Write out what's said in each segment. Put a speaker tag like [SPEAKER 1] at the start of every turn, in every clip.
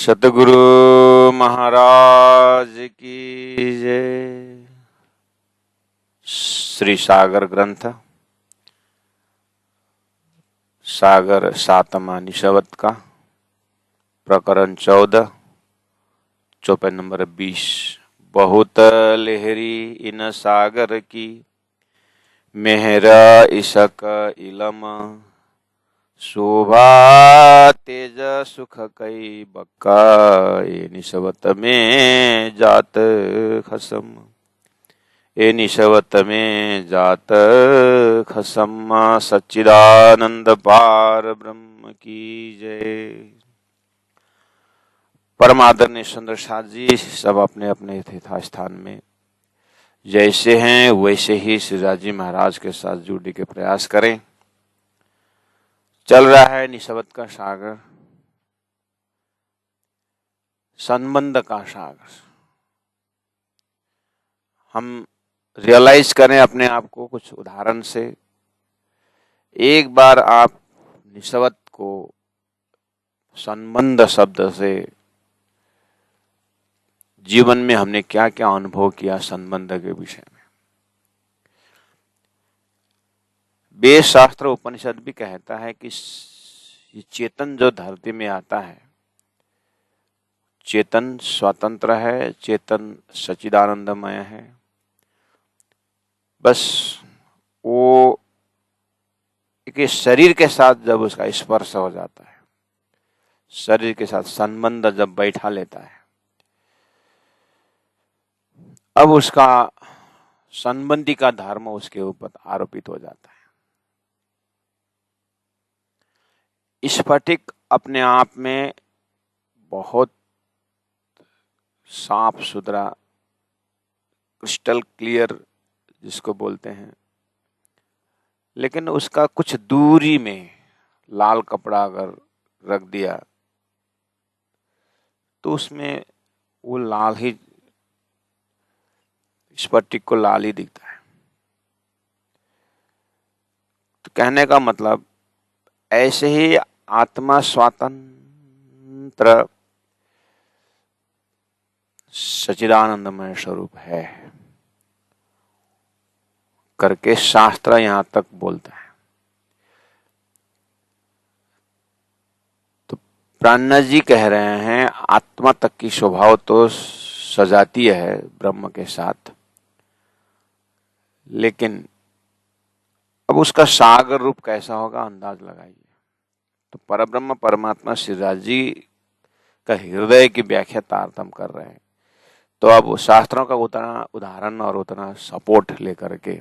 [SPEAKER 1] सतगुरु महाराज की जय। श्री सागर ग्रंथ सागर सातमा निषवत का प्रकरण 14 चौपाई नंबर 20। बहुत लहरी इन सागर की मेहरा इसक इलम शोभा तेज सुख कई बक्का ये निशवत में जात खसम ए निशवत में जात खसम। सच्चिदानंद पार ब्रह्म की जय। परम आदरणीय सुंदर साथ जी सब अपने अपने यथास्थान में जैसे हैं वैसे ही श्री राजी महाराज के साथ जुड़ने के प्रयास करें। चल रहा है निशवत का सागर, संबंध का सागर। हम रियलाइज करें अपने आप को कुछ उदाहरण से। एक बार आप निशवत को संबंध शब्द से जीवन में हमने क्या क्या अनुभव किया संबंध के विषय में। वेद शास्त्र उपनिषद भी कहता है कि ये चेतन जो धरती में आता है, चेतन स्वतंत्र है, चेतन सच्चिदानंदमय है। बस वो एक शरीर के साथ जब उसका स्पर्श हो जाता है, शरीर के साथ संबंध जब बैठा लेता है, अब उसका संबंधी का धर्म उसके ऊपर आरोपित हो जाता है। स्फटिक अपने आप में बहुत साफ सुथरा, क्रिस्टल क्लियर जिसको बोलते हैं, लेकिन उसका कुछ दूरी में लाल कपड़ा अगर रख दिया तो उसमें वो लाल ही, स्फटिक को लाल ही दिखता है। तो कहने का मतलब ऐसे ही आत्मा स्वतंत्र सच्चिदानंदमय स्वरूप है करके शास्त्र यहां तक बोलता है। तो प्राणनाथ जी कह रहे हैं आत्मा तक की स्वभाव तो सजातीय है ब्रह्म के साथ, लेकिन अब उसका सागर रूप कैसा होगा अंदाज लगाइए। तो परब्रह्म परमात्मा श्री राज जी का हृदय की व्याख्या तारतम्य कर रहे हैं। तो अब शास्त्रों का उतना उदाहरण और उतना सपोर्ट लेकर के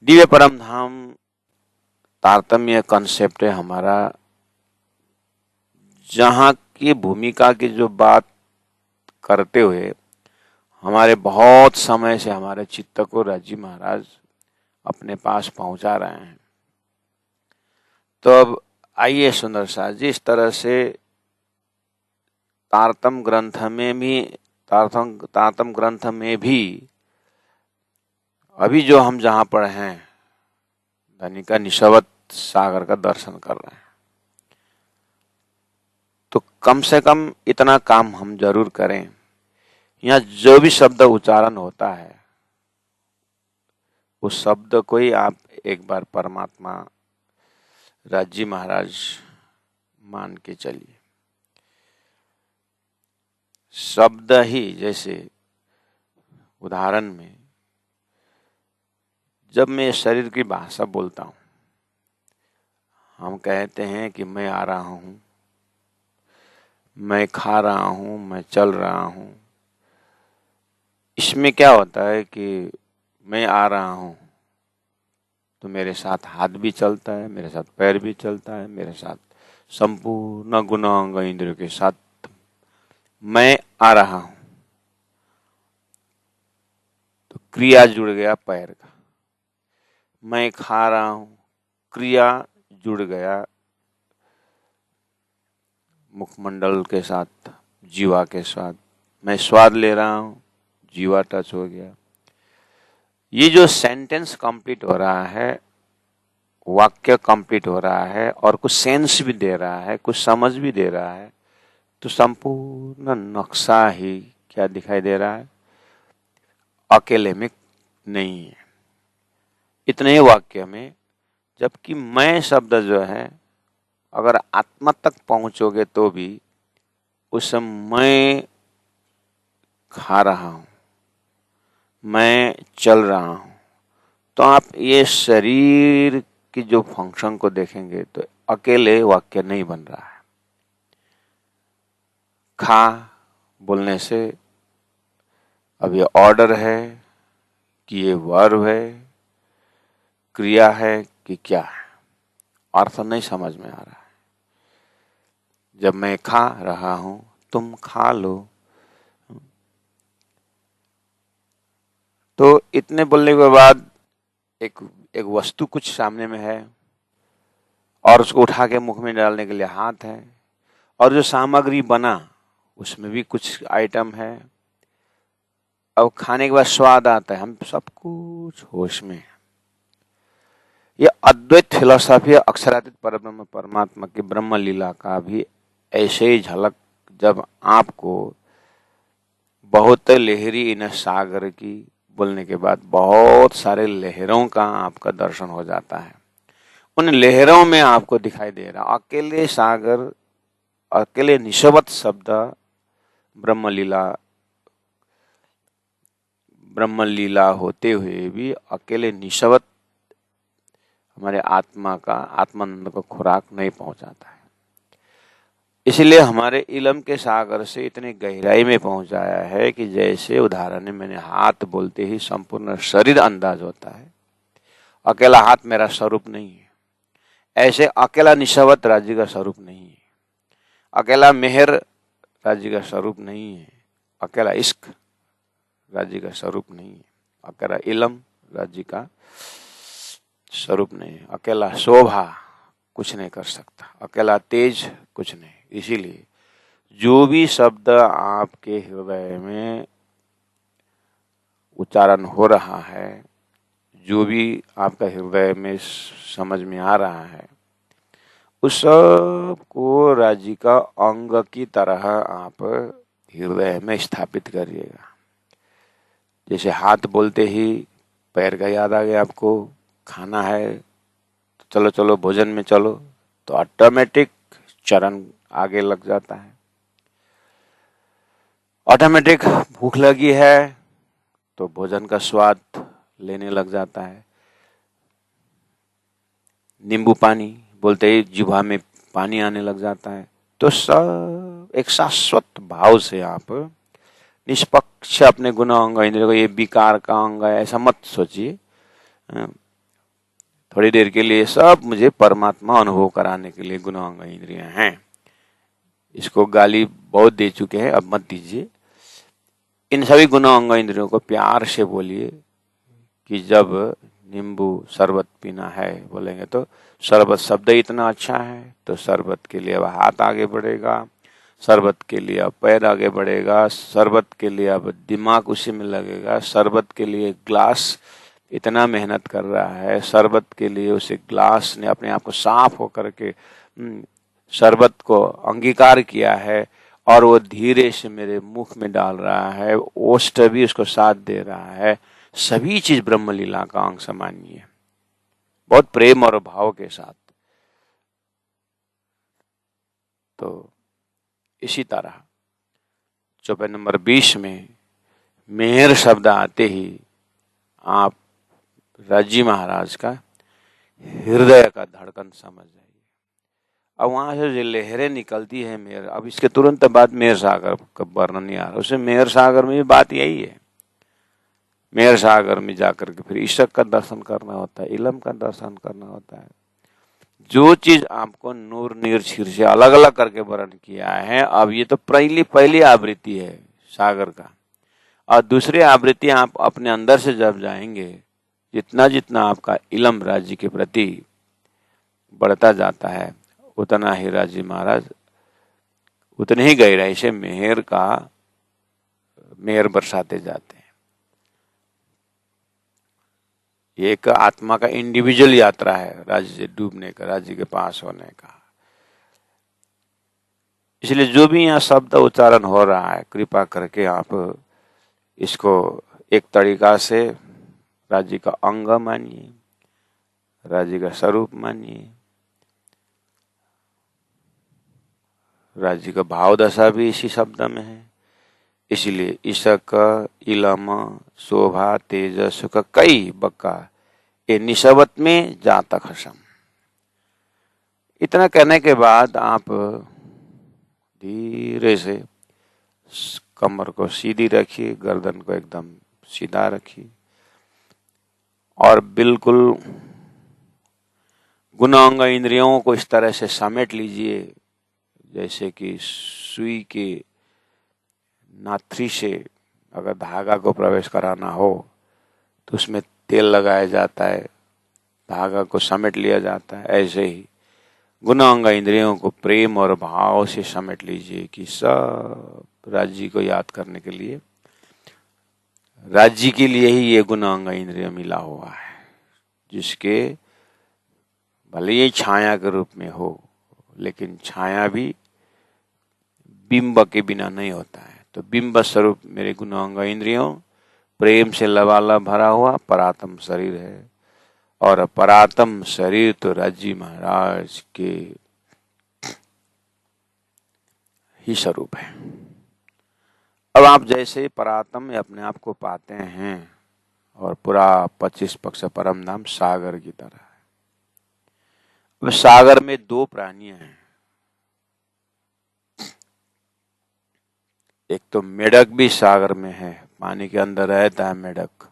[SPEAKER 1] दिव्य परम धाम तारतम्य कंसेप्ट है हमारा, जहां की भूमिका की जो बात करते हुए हमारे बहुत समय से हमारे चित्त को राजी महाराज अपने पास पहुंचा रहे हैं। तो अब आइए सुंदर साथ जी, इस तरह से तारतम ग्रंथ में भी अभी जो हम जहां पर हैं धनिका निशवत सागर का दर्शन कर रहे हैं, तो कम से कम इतना काम हम जरूर करें। यहाँ जो भी शब्द उच्चारण होता है उस शब्द को ही आप एक बार परमात्मा राजी महाराज मान के चलिए। शब्द ही, जैसे उदाहरण में जब मैं शरीर की भाषा बोलता हूं, हम कहते हैं कि मैं आ रहा हूं, मैं खा रहा हूं, मैं चल रहा हूं। इसमें क्या होता है कि मैं आ रहा हूं तो मेरे साथ हाथ भी चलता है, मेरे साथ पैर भी चलता है, मेरे साथ संपूर्ण गुणांग इंद्रियों के साथ मैं आ रहा हूं। तो क्रिया जुड़ गया पैर का। मैं खा रहा हूं, क्रिया जुड़ गया मुखमंडल के साथ, जीवा के साथ। मैं स्वाद ले रहा हूं, जीवा टच हो गया। ये जो सेंटेंस कंप्लीट हो रहा है, वाक्य कंप्लीट हो रहा है और कुछ सेंस भी दे रहा है, कुछ समझ भी दे रहा है, तो संपूर्ण नक्शा ही क्या दिखाई दे रहा है, अकेले में नहीं है। इतने ही वाक्य में, जबकि मैं शब्द जो है, अगर आत्मा तक पहुंचोगे तो भी उस मैं खा रहा हूं, मैं चल रहा हूं, तो आप ये शरीर की जो फंक्शन को देखेंगे तो अकेले वाक्य नहीं बन रहा है। खा बोलने से अब ये ऑर्डर है कि ये वर्ब है, क्रिया है कि क्या है, अर्थ नहीं समझ में आ रहा है। जब मैं खा रहा हूं, तुम खा लो, तो इतने बोलने के बाद एक एक वस्तु कुछ सामने में है और उसको उठा के मुख में डालने के लिए हाथ है, और जो सामग्री बना उसमें भी कुछ आइटम है। अब खाने के बाद स्वाद आता है, हम सब कुछ होश में है। ये अद्वैत फिलॉसफी अक्षरातीत परब्रह्म परमात्मा की ब्रह्म लीला का भी ऐसे ही झलक, जब आपको बहुत लहरी इन सागर की बोलने के बाद बहुत सारे लहरों का आपका दर्शन हो जाता है। उन लहरों में आपको दिखाई दे रहा अकेले सागर, अकेले निशब्द शब्द ब्रह्म लीला होते हुए भी अकेले निशब्द हमारे आत्मा का आत्मानंद को खुराक नहीं पहुंचाता है। इसलिए हमारे इलम के सागर से इतनी गहराई में पहुंचाया है कि जैसे उदाहरण में मैंने हाथ बोलते ही संपूर्ण शरीर अंदाज होता है, अकेला हाथ मेरा स्वरूप नहीं है। ऐसे अकेला निशब्द राज्य का स्वरूप नहीं है, अकेला मेहर राज्य का स्वरूप नहीं है, अकेला इश्क राज्य का स्वरूप नहीं है, अकेला इलम राज्य का स्वरूप नहीं है, अकेला शोभा कुछ नहीं कर सकता, अकेला तेज कुछ नहीं। इसीलिए जो भी शब्द आपके हृदय में उच्चारण हो रहा है, जो भी आपका हृदय में समझ में आ रहा है, उस सब को राज्य का अंग की तरह आप हृदय में स्थापित करिएगा। जैसे हाथ बोलते ही पैर का याद आ गया आपको, खाना है तो चलो चलो भोजन में चलो, तो ऑटोमेटिक चरण आगे लग जाता है। ऑटोमेटिक भूख लगी है तो भोजन का स्वाद लेने लग जाता है। नींबू पानी बोलते ही जिह्वा में पानी आने लग जाता है। तो सब एक शाश्वत भाव से आप निष्पक्ष अपने गुण अंग इंद्रियों को, ये विकार का अंग है ऐसा मत सोचिए। थोड़ी देर के लिए सब मुझे परमात्मा अनुभव कराने के लिए गुण अंग इंद्रियां हैं, इसको गाली बहुत दे चुके हैं, अब मत दीजिए। इन सभी गुण अंग इंद्रियों को प्यार से बोलिए कि जब नींबू शरबत पीना है बोलेंगे तो शरबत शब्द इतना अच्छा है, तो शरबत के लिए अब हाथ आगे बढ़ेगा, शरबत के लिए अब पैर आगे बढ़ेगा, शरबत के लिए अब दिमाग उसी में लगेगा, शरबत के लिए ग्लास इतना मेहनत कर रहा है, शरबत के लिए उसे ग्लास ने अपने आप को साफ होकर के शरबत को अंगीकार किया है और वो धीरे से मेरे मुख में डाल रहा है, ओष्ठ भी उसको साथ दे रहा है। सभी चीज ब्रह्म लीला का अंश मानिए, बहुत प्रेम और भाव के साथ। तो इसी तरह चौपाई नंबर 20 में मेहर शब्द आते ही आप राजी महाराज का हृदय का धड़कन समझ जाइए। अब वहां से जो लहरें निकलती है मेहर, अब इसके तुरंत बाद मेहर सागर का वर्णन नहीं आ रहा, उसे मेहर सागर में भी बात यही है। मेहर सागर में जाकर के फिर ईशक का दर्शन करना होता है, इलम का दर्शन करना होता है। जो चीज आपको नूर नीर क्षीर से अलग अलग करके वर्णन किया है, अब ये तो पहली आवृत्ति है सागर का, और दूसरी आवृत्ति आप अपने अंदर से जब जाएंगे, जितना जितना आपका इलम राज्य के प्रति बढ़ता जाता है, उतना ही राज्य महाराज उतने ही गहराई से मेहर बरसाते जाते हैं। ये एक आत्मा का इंडिविजुअल यात्रा है राज्य से डूबने का, राज्य के पास होने का। इसलिए जो भी यहाँ शब्द उच्चारण हो रहा है, कृपा करके आप इसको एक तरीका से राज्य का अंग मानिए, राज्य का स्वरूप मानिए। राज्य का भाव दशा भी इसी शब्द में है। इसलिए ईशक, इलम, शोभा, तेज, सुख, कई बक्का ये निशवत में जातक हसम। इतना कहने के बाद आप धीरे से कमर को सीधी रखिए, गर्दन को एकदम सीधा रखिए और बिल्कुल गुणांग इंद्रियों को इस तरह से समेट लीजिए जैसे कि सुई के नाथरी से अगर धागा को प्रवेश कराना हो तो उसमें तेल लगाया जाता है, धागा को समेट लिया जाता है। ऐसे ही गुणांग इंद्रियों को प्रेम और भाव से समेट लीजिए कि सब राज्य को याद करने के लिए, राज्य के लिए ही ये गुणांग इंद्रिय मिला हुआ है, जिसके भले ही छाया के रूप में हो, लेकिन छाया भी बिंब के बिना नहीं होता है। तो बिंब स्वरूप मेरे गुणांग इंद्रियों प्रेम से लबालब भरा हुआ परात्म शरीर है और परात्म शरीर तो राज्य महाराज के ही स्वरूप है। अब आप जैसे परात्म अपने आप को पाते हैं और पूरा 25 पक्ष परम धाम सागर की तरह है। अब सागर में दो प्राणियां हैं, एक तो मेढक भी सागर में है, पानी के अंदर रहता है मेढक,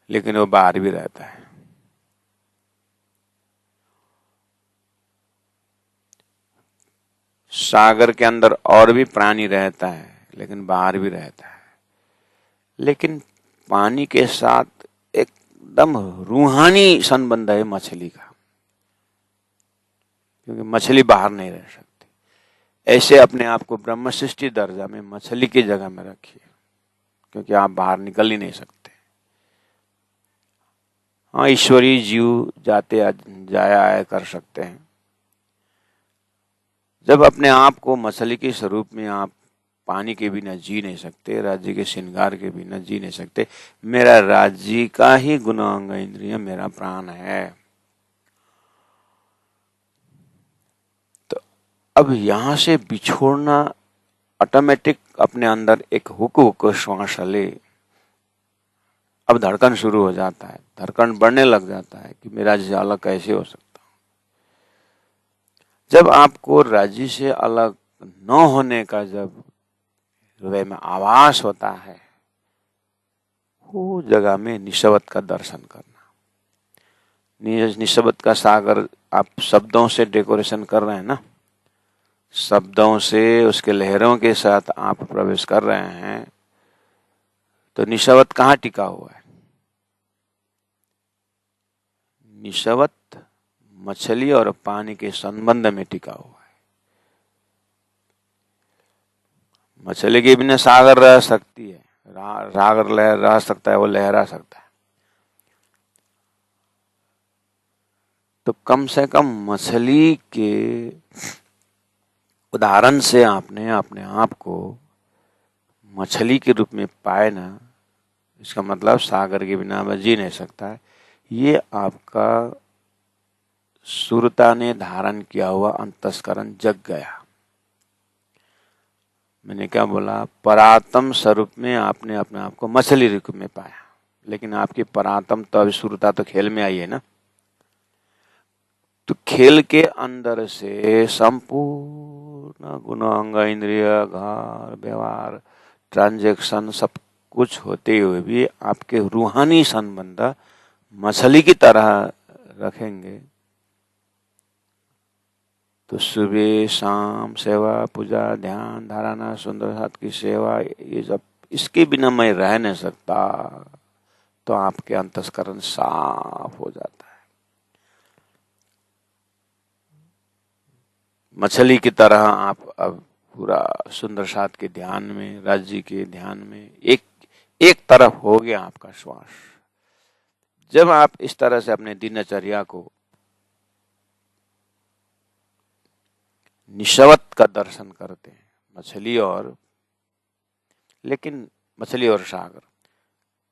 [SPEAKER 1] लेकिन वो बाहर भी रहता है। सागर के अंदर और भी प्राणी रहता है, लेकिन बाहर भी रहता है। लेकिन पानी के साथ एकदम रूहानी संबंध है मछली का, क्योंकि मछली बाहर नहीं रह सकती। ऐसे अपने आप को ब्रह्म सृष्टि दर्जा में मछली की जगह में रखिए, क्योंकि आप बाहर निकल ही नहीं सकते। हाँ, ईश्वरीय जीव जाते जाया आया कर सकते हैं। जब अपने आप को मछली के स्वरूप में आप पानी के बिना जी नहीं सकते, राज्य के श्रृंगार के बिना जी नहीं सकते, मेरा राज्य का ही गुणांग इंद्रिय मेरा प्राण है। तो अब यहां से बिछोड़ना ऑटोमेटिक अपने अंदर एक हुक श्वास ले, अब धड़कन शुरू हो जाता है, धड़कन बढ़ने लग जाता है कि मेरा राज्य अलग कैसे हो सकता। जब आपको राज्य से अलग न होने का जब हृदय में आभास होता है, वो जगह में निशब्द का दर्शन करना। निशब्द का सागर आप शब्दों से डेकोरेशन कर रहे हैं ना, शब्दों से उसके लहरों के साथ आप प्रवेश कर रहे हैं, तो निशब्द कहाँ टिका हुआ है? निशब्द मछली और पानी के संबंध में टिका हुआ है। मछली के बिना सागर रह सकती है, सागर लहर रह सकता है, वो लहरा सकता है। तो कम से कम मछली के उदाहरण से आपने अपने आप को मछली के रूप में पाए ना, इसका मतलब सागर के बिना मैं जी नहीं सकता है। ये आपका सुरता ने धारण किया हुआ अंतस्करण जग गया। मैंने क्या बोला? परात्म स्वरूप में आपने अपने आप को मछली रूप में पाया, लेकिन आपकी परात्म तो अभी सुरता तो खेल में आई है ना। तो खेल के अंदर से संपूर्ण गुणांग इंद्रिय घर व्यवहार ट्रांजैक्शन सब कुछ होते हुए भी आपके रूहानी संबंध मछली की तरह रखेंगे, तो सुबह शाम सेवा पूजा ध्यान धारणा सुंदर साथ की सेवा, ये सब इसके बिना मैं रह नहीं सकता, तो आपके अंतस्करण साफ हो जाता है। मछली की तरह आप अब पूरा सुंदर साथ के ध्यान में, राज्य के ध्यान में एक तरफ हो गया आपका श्वास। जब आप इस तरह से अपने दिनचर्या को निशवत का दर्शन करते हैं, मछली और सागर।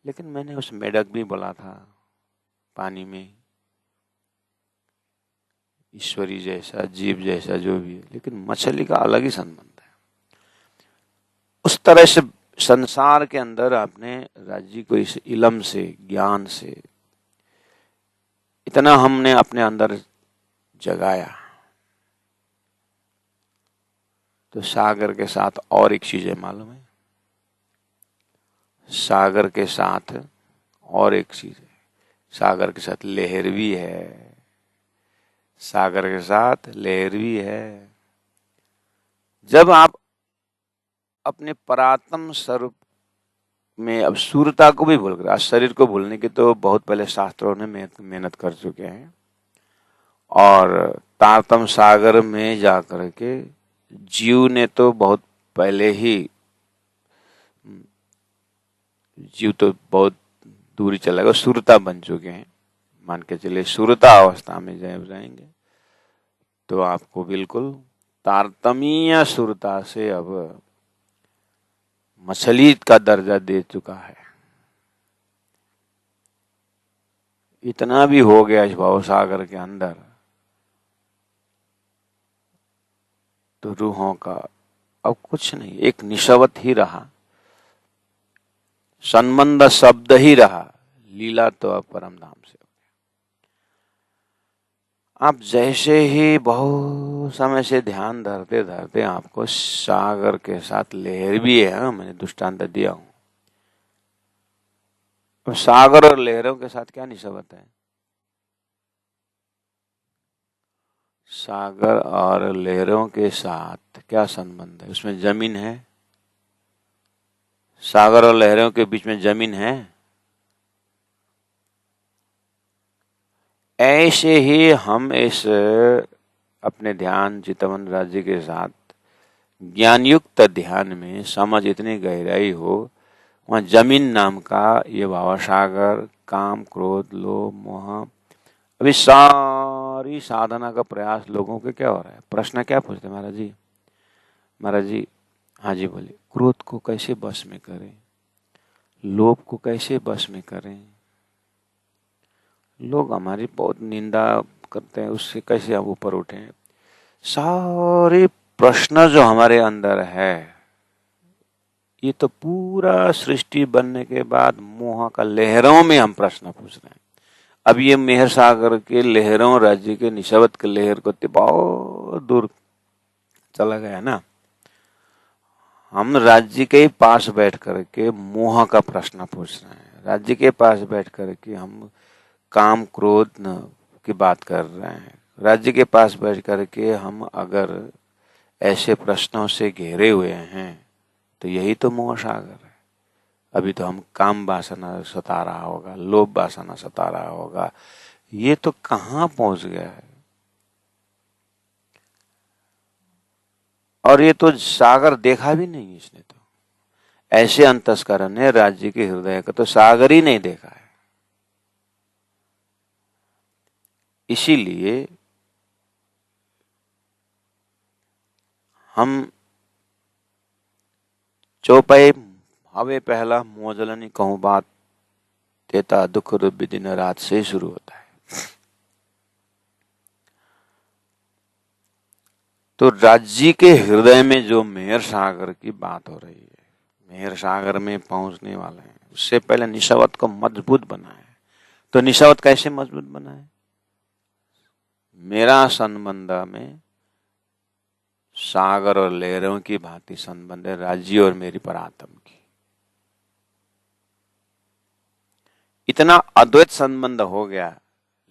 [SPEAKER 1] लेकिन मैंने उस मेढक भी बोला था पानी में, ईश्वरी जैसा जीव जैसा जो भी है, लेकिन मछली का अलग ही संबंध है। उस तरह से संसार के अंदर आपने राज्य को इस इलम से, ज्ञान से इतना हमने अपने अंदर जगाया, तो सागर के साथ और एक चीज है मालूम है? सागर के साथ और एक चीज है, सागर के साथ लहर भी है, सागर के साथ लहर भी है। जब आप अपने परात्म स्वरूप में, अब सूर्यता को भी भूल गए, आज शरीर को भूलने की तो बहुत पहले शास्त्रों ने मेहनत कर चुके हैं, और तारतम सागर में जाकर के जीव ने तो बहुत पहले ही, जीव तो बहुत दूरी चला गया, सूर्यता बन चुके हैं। मान के चलिए सूर्यता अवस्था में जब जाएंगे तो आपको बिल्कुल तारतमीय सूर्यता से अब मछली का दर्जा दे चुका है। इतना भी हो गया इस भाव सागर के अंदर, तो रूहों का अब कुछ नहीं, एक निशवत ही रहा, संबंध शब्द ही रहा, लीला तो अब परम धाम से हो गया। आप जैसे ही बहुत समय से ध्यान धरते धरते आपको सागर के साथ लहर भी है, मैंने दृष्टांत दिया हूं। अब सागर और लहरों के साथ क्या निस्बत है? सागर और लहरों के साथ क्या संबंध है? उसमें जमीन है? सागर और लहरों के बीच में जमीन है? ऐसे ही हम इस अपने ध्यान चितवन राज्य के साथ ज्ञानयुक्त ध्यान में समझ इतनी गहराई हो, वहां जमीन नाम का ये भावसागर, काम, क्रोध, लोभ, मोह, अभी सारी साधना का प्रयास लोगों के क्या हो रहा है? प्रश्न क्या पूछते हैं महाराज जी? महाराज जी, हाँ जी बोलिए। क्रोध को कैसे बस में करें? लोभ को कैसे बस में करें? लोग हमारी बहुत निंदा करते हैं, उससे कैसे हम ऊपर उठें? सारे प्रश्न जो हमारे अंदर है, ये तो पूरा सृष्टि बनने के बाद मोह का लहरों में हम प्रश्न पूछ रहे हैं। अब ये मेहर सागर के लहरों, राज्य के निशावत के लहर को बहुत दूर चला गया ना। हम राज्य के पास बैठ करके मोह का प्रश्न पूछ रहे हैं, राज्य के पास बैठ करके हम काम क्रोध की बात कर रहे हैं, राज्य के पास बैठ करके हम अगर ऐसे प्रश्नों से घेरे हुए हैं तो यही तो मोह सागर है। अभी तो हम काम वासना सता रहा होगा, लोभ वासना सता रहा होगा, ये तो कहाँ पहुंच गया है। और ये तो सागर देखा भी नहीं इसने, तो ऐसे अंतस्करण ने राज्य के हृदय का तो सागर ही नहीं देखा है। इसीलिए हम चौपाई हवे पहला मोजलनी कहूं बात देता दुख रूप दिन रात से शुरू होता है। तो राज्य के हृदय में जो मेहर सागर की बात हो रही है, मेहर सागर में पहुंचने वाले हैं, उससे पहले निशावत को मजबूत बनाए। तो निशावत कैसे मजबूत बनाए? मेरा संबंध में सागर और लहरों की भांति संबंध है राज्य और मेरी परात्म की। इतना अद्वैत संबंध हो गया,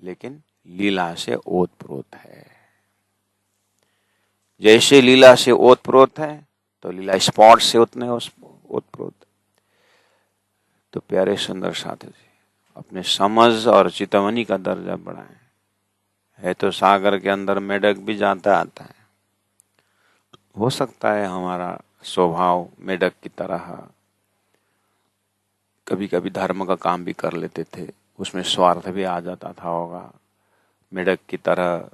[SPEAKER 1] लेकिन लीला से ओतप्रोत है। जैसे लीला से ओतप्रोत है, तो लीला स्पॉट से उतने ओतप्रोत। तो प्यारे सुंदर साथी जी, अपने समझ और चितवनी का दर्जा बढ़ाएं। है तो सागर के अंदर मेढक भी जाता आता है, हो सकता है हमारा स्वभाव मेढक की तरह कभी कभी धर्म का काम भी कर लेते थे, उसमें स्वार्थ भी आ जाता था होगा। मेढक की तरह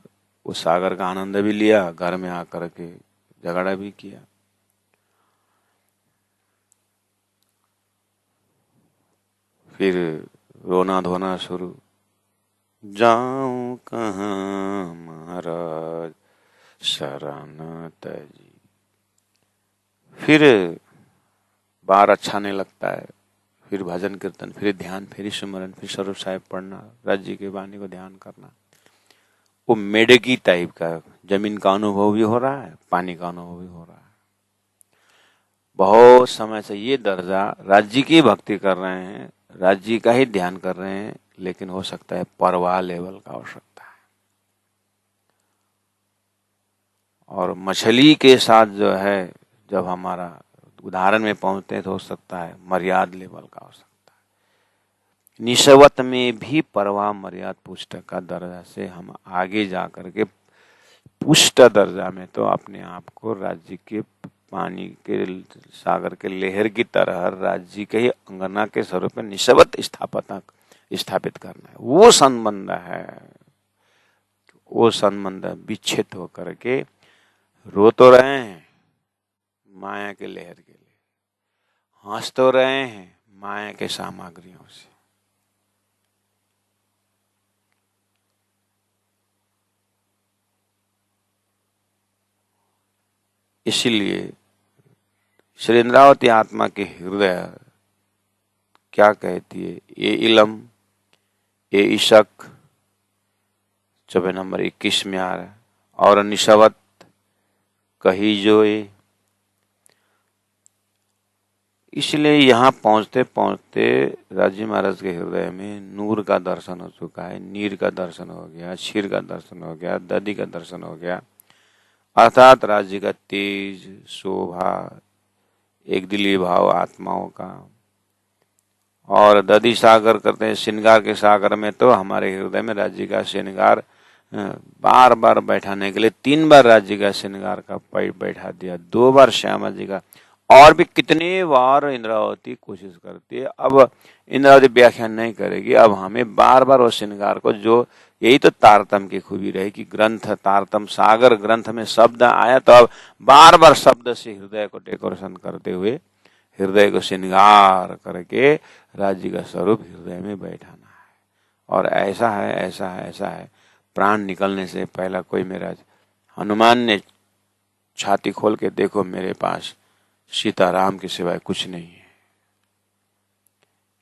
[SPEAKER 1] उस सागर का आनंद भी लिया, घर में आकर के झगड़ा भी किया। फिर रोना धोना शुरू, जाऊं कहाँ महाराज शरण तजी। फिर बार अच्छा नहीं लगता है, फिर भजन कीर्तन, फिर ध्यान, फिर सुमरन, फिर स्वरूप साहिब पढ़ना, राज्य की वाणी को ध्यान करना। वो मेढकी टाइप का जमीन का अनुभव भी हो रहा है, पानी का अनुभव भी हो रहा है। बहुत समय से ये दर्जा राज्य की भक्ति कर रहे हैं, राज्य का ही ध्यान कर रहे हैं, लेकिन हो सकता है परवाह लेवल का आवश्यकता है। और मछली के साथ जो है जब हमारा उदाहरण में पहुंचते हैं तो हो सकता है मर्याद लेवल का हो सकता है। निशवत में भी परवाह मर्याद पुष्ट का दर्जा से हम आगे जा करके पुष्ट दर्जा में तो अपने आप को राज्य के पानी के सागर के लहर की तरह राज्य के ही अंगना के स्वरूप में निशवत स्थापित करना है। वो संबंध है, वो संबंध विच्छेद होकर के रो तो रहे हैं माया के लहर के लिए, हंस तो रहे हैं माया के सामग्रियों से। इसीलिए श्री इंद्रावती आत्मा के हृदय क्या कहती है, ये इलम ये इशक 24 नंबर 21 में आ रहा है, और निशवत कही जो ये। इसलिए यहाँ पहुंचते पहुंचते राजी महाराज के हृदय में नूर का दर्शन हो चुका है, नीर का दर्शन हो गया, क्षीर का दर्शन हो गया, दधि का दर्शन हो गया, अर्थात राज्य का तेज, शोभा, एक दिली भाव आत्माओं का। और दधि सागर करते हैं, श्रृंगार के सागर में तो हमारे हृदय में राज्य का श्रृंगार बार बार बैठाने के लिए 3 बार राज्य का श्रृंगार का पैर बैठा दिया, 2 बार श्यामा जी का, और भी कितने बार इंद्रावती कोशिश करती है। अब इंद्रावती व्याख्यान नहीं करेगी, अब हमें बार बार उस श्रृंगार को, जो यही तो तारतम की खूबी रही कि ग्रंथ तारतम सागर ग्रंथ में शब्द आया तो अब बार बार शब्द से हृदय को डेकोरेशन करते हुए हृदय को श्रृंगार करके राज्य का स्वरूप हृदय में बैठाना है। और ऐसा है, ऐसा है, ऐसा है, प्राण निकलने से पहला कोई मेरा हनुमान ने छाती खोल के देखो मेरे पास सीताराम के सिवाय कुछ नहीं है,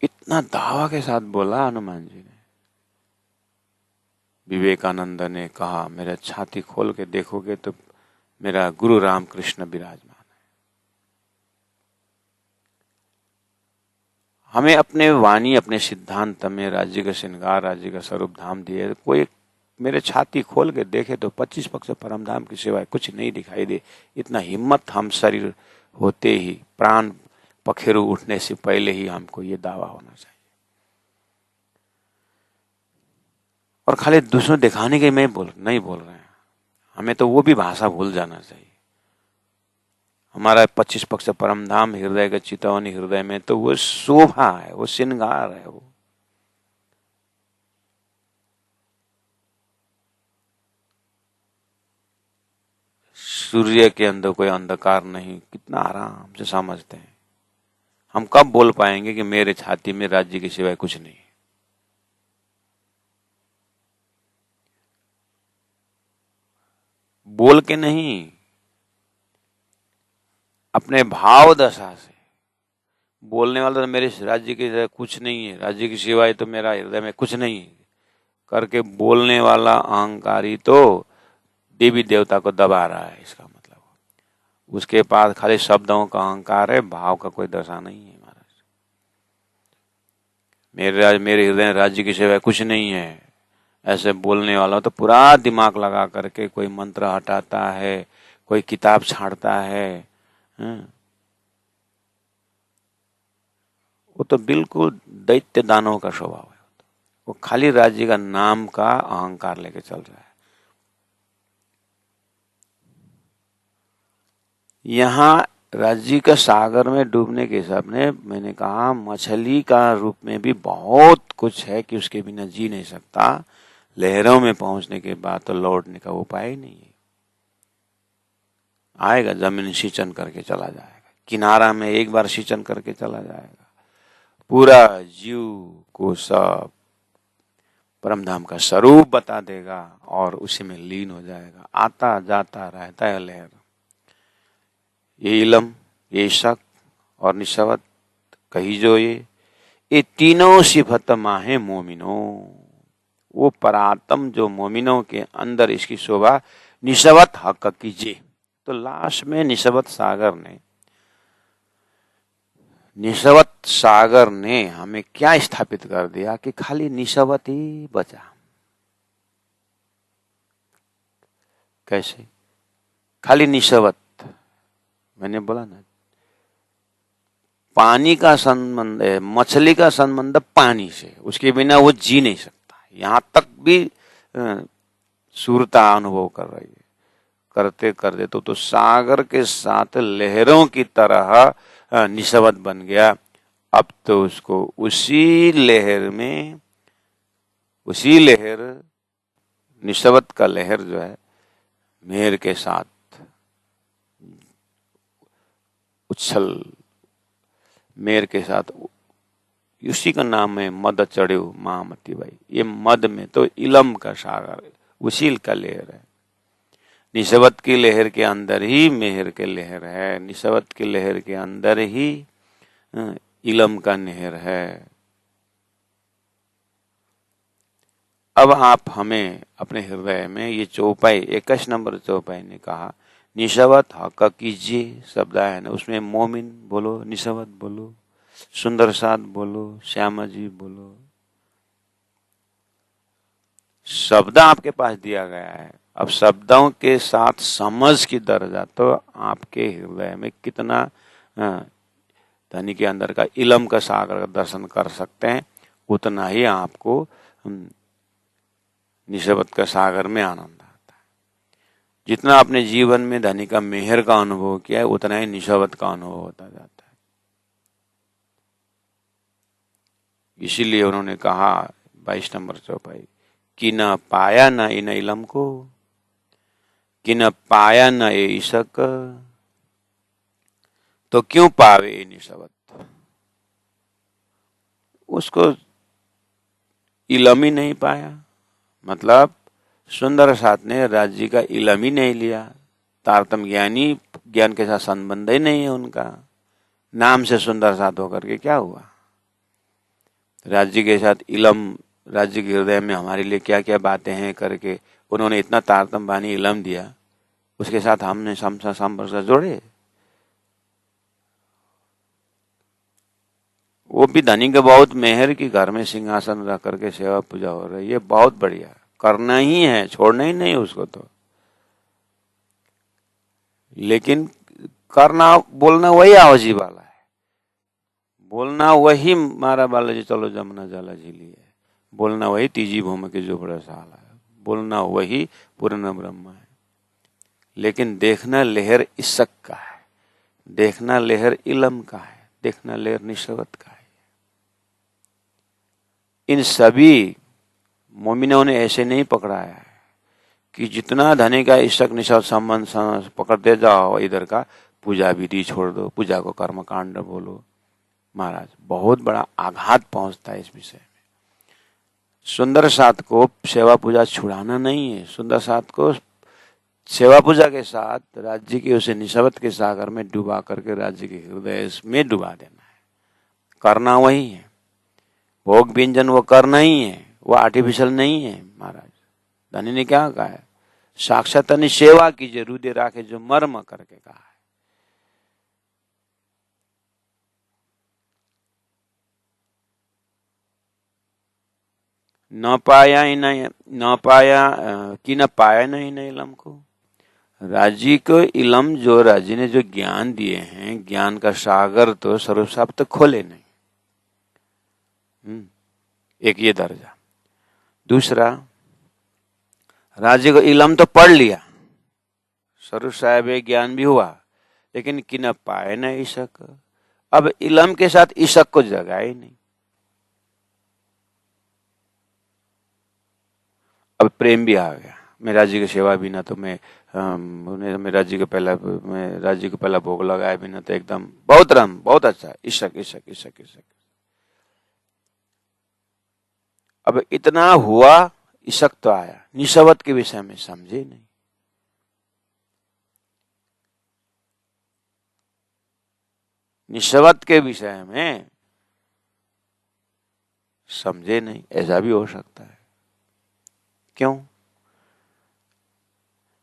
[SPEAKER 1] इतना दावा के साथ बोला हनुमान जी ने। विवेकानंद ने कहा मेरा छाती खोल के देखोगे तो मेरा गुरु रामकृष्ण विराजमान है। हमें अपने वाणी अपने सिद्धांत में राज्य का श्रृंगार राज्य का स्वरूप धाम दिए, कोई मेरे छाती खोल के देखे तो 25 पक्ष परम धाम के सिवाय कुछ नहीं दिखाई दे। इतना हिम्मत हम शरीर होते ही, प्राण पखेरु उठने से पहले ही हमको ये दावा होना चाहिए। और खाली दूसरों दिखाने के नहीं बोल रहे हैं, हमें तो वो भी भाषा भूल जाना चाहिए। हमारा 25 पक्ष परम धाम हृदय का चितवनी हृदय में तो वो शोभा है, वो श्रृंगार है। वो सूर्य के अंदर कोई अंधकार नहीं, कितना आराम से समझते हैं। हम कब बोल पाएंगे कि मेरे छाती में राज्य के सिवाय कुछ नहीं? बोल के नहीं, अपने भाव दशा से। बोलने वाला तो मेरे राज्य के सिवाय कुछ नहीं है, राज्य के सिवाय तो मेरा हृदय में कुछ नहीं है करके बोलने वाला अहंकारी तो देवी देवता को दबा रहा है। इसका मतलब उसके पास खाली शब्दों का अहंकार है, भाव का कोई दशा नहीं है। महाराज मेरे हृदय में राज्य के सिवाय कुछ नहीं है, ऐसे बोलने वाला तो पूरा दिमाग लगा करके कोई मंत्र हटाता है, कोई किताब छाड़ता है। वो तो बिल्कुल दैत्य दानव का स्वभाव है। वो खाली राज्य का नाम का अहंकार लेके चल रहा है। यहाँ राज्य का सागर में डूबने के हिसाब ने मैंने कहा मछली का रूप में भी बहुत कुछ है कि उसके बिना जी नहीं सकता। लहरों में पहुंचने के बाद तो लौटने का उपाय ही नहीं है। आएगा जमीन सिंचन करके चला जाएगा, किनारा में एक बार सिंचन करके चला जाएगा, पूरा जीव को सब परमधाम का स्वरूप बता देगा और उसी में लीन हो जाएगा। आता जाता रहता है लहर। ये इलम, ये शक और निशवत कही जो ये तीनों सिफत माहे मोमिनो। वो परात्म जो मोमिनों के अंदर इसकी शोभा निशवत हक कीजिए। तो लास्ट में निशवत सागर ने हमें क्या स्थापित कर दिया कि खाली निशवत ही बचा। कैसे? खाली निशवत। मैंने बोला ना, पानी का संबंध है, मछली का संबंध पानी से, उसके बिना वो जी नहीं सकता। यहां तक भी सूरता अनुभव कर रही है। करते करते तो सागर के साथ लहरों की तरह निशवत बन गया। अब तो उसको उसी लहर निशवत का लहर जो है मेहर के साथ उछल, मेर के साथ, उसी का नाम है मद चढ़ो महामती बाई। ये मद में तो इलम का सागर, उसी का लहर है। निशवत की लहर के अंदर ही मेहर के लहर है, निशवत की लहर के अंदर ही इलम का नहर है। अब आप हमें अपने हृदय में ये चौपाई 21 नंबर चौपाई ने कहा निशवत हक कीजिए शब्द है ना, उसमें मोमिन बोलो, निशवत बोलो, सुंदर साथ बोलो, श्यामा जी बोलो। शब्द आपके पास दिया गया है। अब शब्दों के साथ समझ की दर्जा तो आपके हृदय में कितना धनी के अंदर का इलम का सागर का दर्शन कर सकते हैं, उतना ही आपको निशवत का सागर में आनंद आता है। जितना अपने जीवन में धनी का मेहर का अनुभव किया है, उतना ही निशवत का अनुभव होता जाता है। इसीलिए उन्होंने कहा 22 नंबर चौपाई कि न पाया न इन इलम को, कि न पाया न ये ईशक, तो क्यों पावे ये निशवत। उसको इलम ही नहीं पाया, मतलब सुंदर साथ ने राज्य का इलम ही नहीं लिया। तारतम ज्ञान के साथ संबंध ही नहीं है उनका। नाम से सुंदर साथ होकर के क्या हुआ। राज्य के साथ इलम, राज्य के हृदय में हमारे लिए क्या क्या बातें हैं करके उन्होंने इतना तारतम बानी इलम दिया, उसके साथ हमने संपर्क जोड़े। वो भी धनी के बहुत मेहर की घर में सिंहासन रख करके सेवा पूजा हो रही है, बहुत बढ़िया, करना ही है, छोड़ना ही नहीं उसको तो। लेकिन करना, बोलना वही आवाजी वाला है, बोलना वही मारा बालाजी चलो जमुना जाला झीली है, बोलना वही तीजी भूमि के जो बड़ा साल है, बोलना वही पूर्ण ब्रह्म है। लेकिन देखना लहर इसक का है, देखना लहर इलम का है, देखना लहर निशवत का है। इन सभी मोमिनों ने ऐसे नहीं पकड़ाया है कि जितना धनी का इसक निशवत संबंध पकड़ते जाओ, इधर का पूजा विधि छोड़ दो, पूजा को कर्मकांड बोलो। महाराज बहुत बड़ा आघात पहुंचता है इस विषय में। सुंदर साथ को सेवा पूजा छुड़ाना नहीं है, सुंदर साथ को सेवा पूजा के साथ राज्य के उसे निशवत के सागर में डुबा करके राज्य के हृदय में डुबा देना है। करना वही है, भोग व्यंजन वो करना ही है, वो आर्टिफिशियल नहीं है। महाराज धनी ने क्या कहा है, साक्षात सेवा कीजिए, हृदय राखे जो मर्म करके कहा है। न पाया कि न पाया नहीं न इलम को। राजी को इलम, जो राजी ने जो ज्ञान दिए हैं, ज्ञान का सागर तो सर्वसाप तो खोले नहीं। एक ये दर्जा। दूसरा, राजी को इलम तो पढ़ लिया, स्वरूप साहब ज्ञान भी हुआ, लेकिन कि न पाए न ईशक। अब इलम के साथ ईशक को जगा ही नहीं। अब प्रेम भी आ गया। मैं राज्य की सेवा बिना तो मैं राज्य को पहला भोग लगाए बिना तो एकदम बहुत अच्छा, ईशक ईशक ईशक ईशक। अब इतना हुआ, ईशक तो आया, निशवत के विषय में समझे नहीं। निशवत के विषय में समझे नहीं, ऐसा भी हो सकता है। क्यों?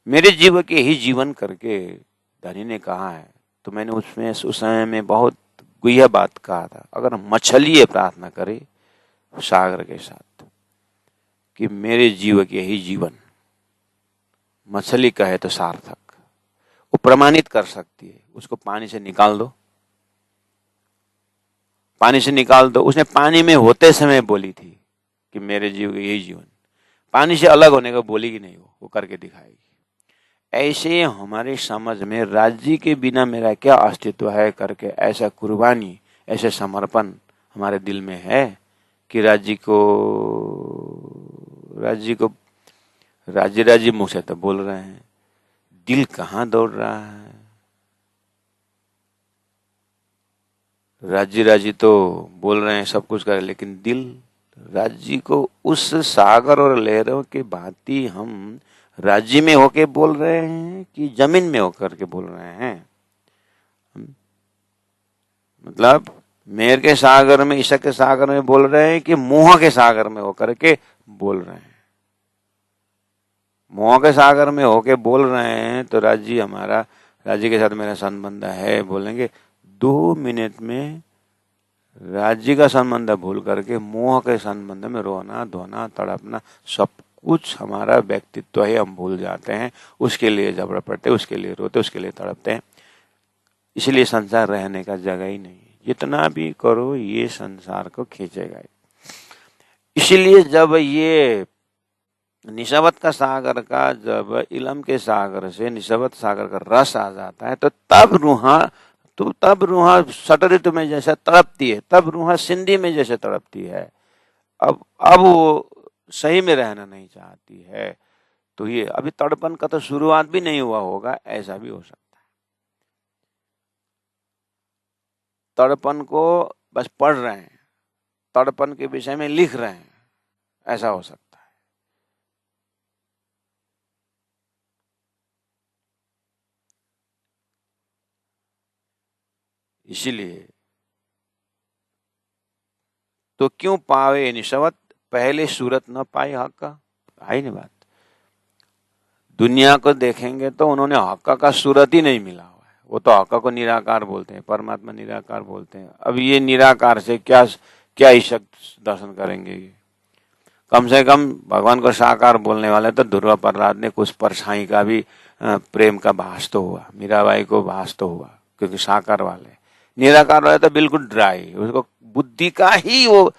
[SPEAKER 1] मेरे जीव के ही जीवन करके धनी ने कहा है, तो मैंने उसमें उस समय में बहुत गुह्य बात कहा था। अगर मछली ये प्रार्थना करे सागर के साथ कि मेरे जीव के ही जीवन, मछली कहे तो सार्थक, वो प्रमाणित कर सकती है। उसको पानी से निकाल दो, पानी से निकाल दो। उसने पानी में होते समय बोली थी कि मेरे जीव के यही जीवन, पानी से अलग होने का बोलेगी नहीं, वो करके दिखाएगी। ऐसे हमारे समझ में राज्य के बिना मेरा क्या अस्तित्व है करके ऐसा कुर्बानी, ऐसे समर्पण हमारे दिल में है कि राज्य राज्य मुंह से तो बोल रहे हैं, दिल कहाँ दौड़ रहा है। राज्य तो बोल रहे हैं, सब कुछ कर, लेकिन दिल राज्य को उस सागर और लहरों के भांति हम राज्य में होके बोल रहे हैं कि जमीन में होकर के बोल रहे हैं। मतलब मेर के सागर में, ईशक के सागर में बोल रहे हैं कि मोह के सागर में होकर के बोल रहे हैं। मोह के सागर में होके बोल रहे हैं तो राज्य के साथ मेरा संबंध है बोलेंगे, 2 मिनट में राज्य का संबंध भूल करके मोह के संबंध में रोना धोना तड़पना सब कुछ हमारा व्यक्तित्व ही हम भूल जाते हैं। उसके लिए झगड़ पड़ते, उसके लिए रोते, उसके लिए तड़पते हैं। इसलिए संसार रहने का जगह ही नहीं है। जितना भी करो ये संसार को खींचेगा। इसलिए जब ये निशावत का सागर का, जब इलम के सागर से निशावत सागर का रस आ जाता है तो तब रूहा सटरित में जैसे तड़पती है, तब रूहा सिंधी में जैसे तड़पती है। अब वो सही में रहना नहीं चाहती है। तो ये अभी तड़पन का तो शुरुआत भी नहीं हुआ होगा, ऐसा भी हो सकता है। तड़पन को बस पढ़ रहे हैं, तड़पन के विषय में लिख रहे हैं, ऐसा हो सकता है। इसीलिए तो क्यों पावे निशवत, पहले सूरत न पाई हक का। आई नहीं बात। दुनिया को देखेंगे तो उन्होंने हक्का का सूरत ही नहीं मिला हुआ है। वो तो हक्का को निराकार बोलते हैं, परमात्मा निराकार बोलते हैं। अब ये निराकार से क्या ईशक दर्शन करेंगे। ये कम से कम भगवान को साकार बोलने वाले तो ध्रुव प्रहलाद ने कुछ परछाई का भी प्रेम का भास तो हुआ, मीराबाई को भास तो हुआ, क्योंकि साकार वाले। निराकार वाले तो बिल्कुल ड्राई, उसको बुद्धि का ही वो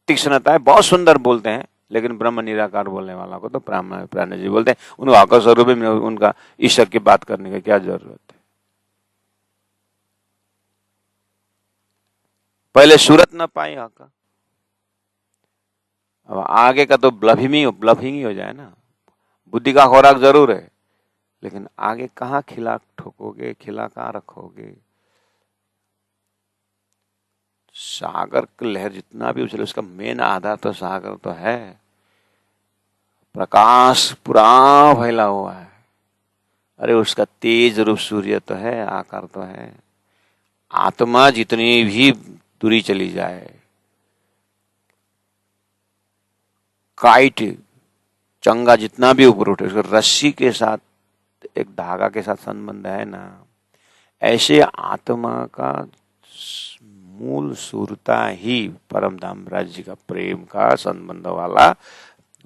[SPEAKER 1] तीक्ष्णता है, बहुत सुंदर बोलते हैं। लेकिन ब्रह्म निराकार बोलने वाला को तो प्राण जी बोलते हैं। उनको हक स्वरूप में उनका ईश्वर की बात करने की क्या जरूरत है। पहले सूरत न पाई हक। अब आगे का तो ब्लफिंग ही हो जाए ना। बुद्धि का खुराक जरूर है, लेकिन आगे कहाँ खिला ठोकोगे, खिला कहाँ रखोगे। सागर की लहर जितना भी उछले, उसका मेन आधार तो सागर तो है। प्रकाश पूरा फैला हुआ है। अरे उसका तेज रूप सूर्य तो है, आकार तो है। आत्मा जितनी भी दूरी चली जाए, काइट चंगा जितना भी ऊपर उठे, उसका रस्सी के साथ, एक धागा के साथ संबंध है ना, ऐसे आत्मा का मूल सूरता ही परम धाम राज्य का प्रेम का संबंध वाला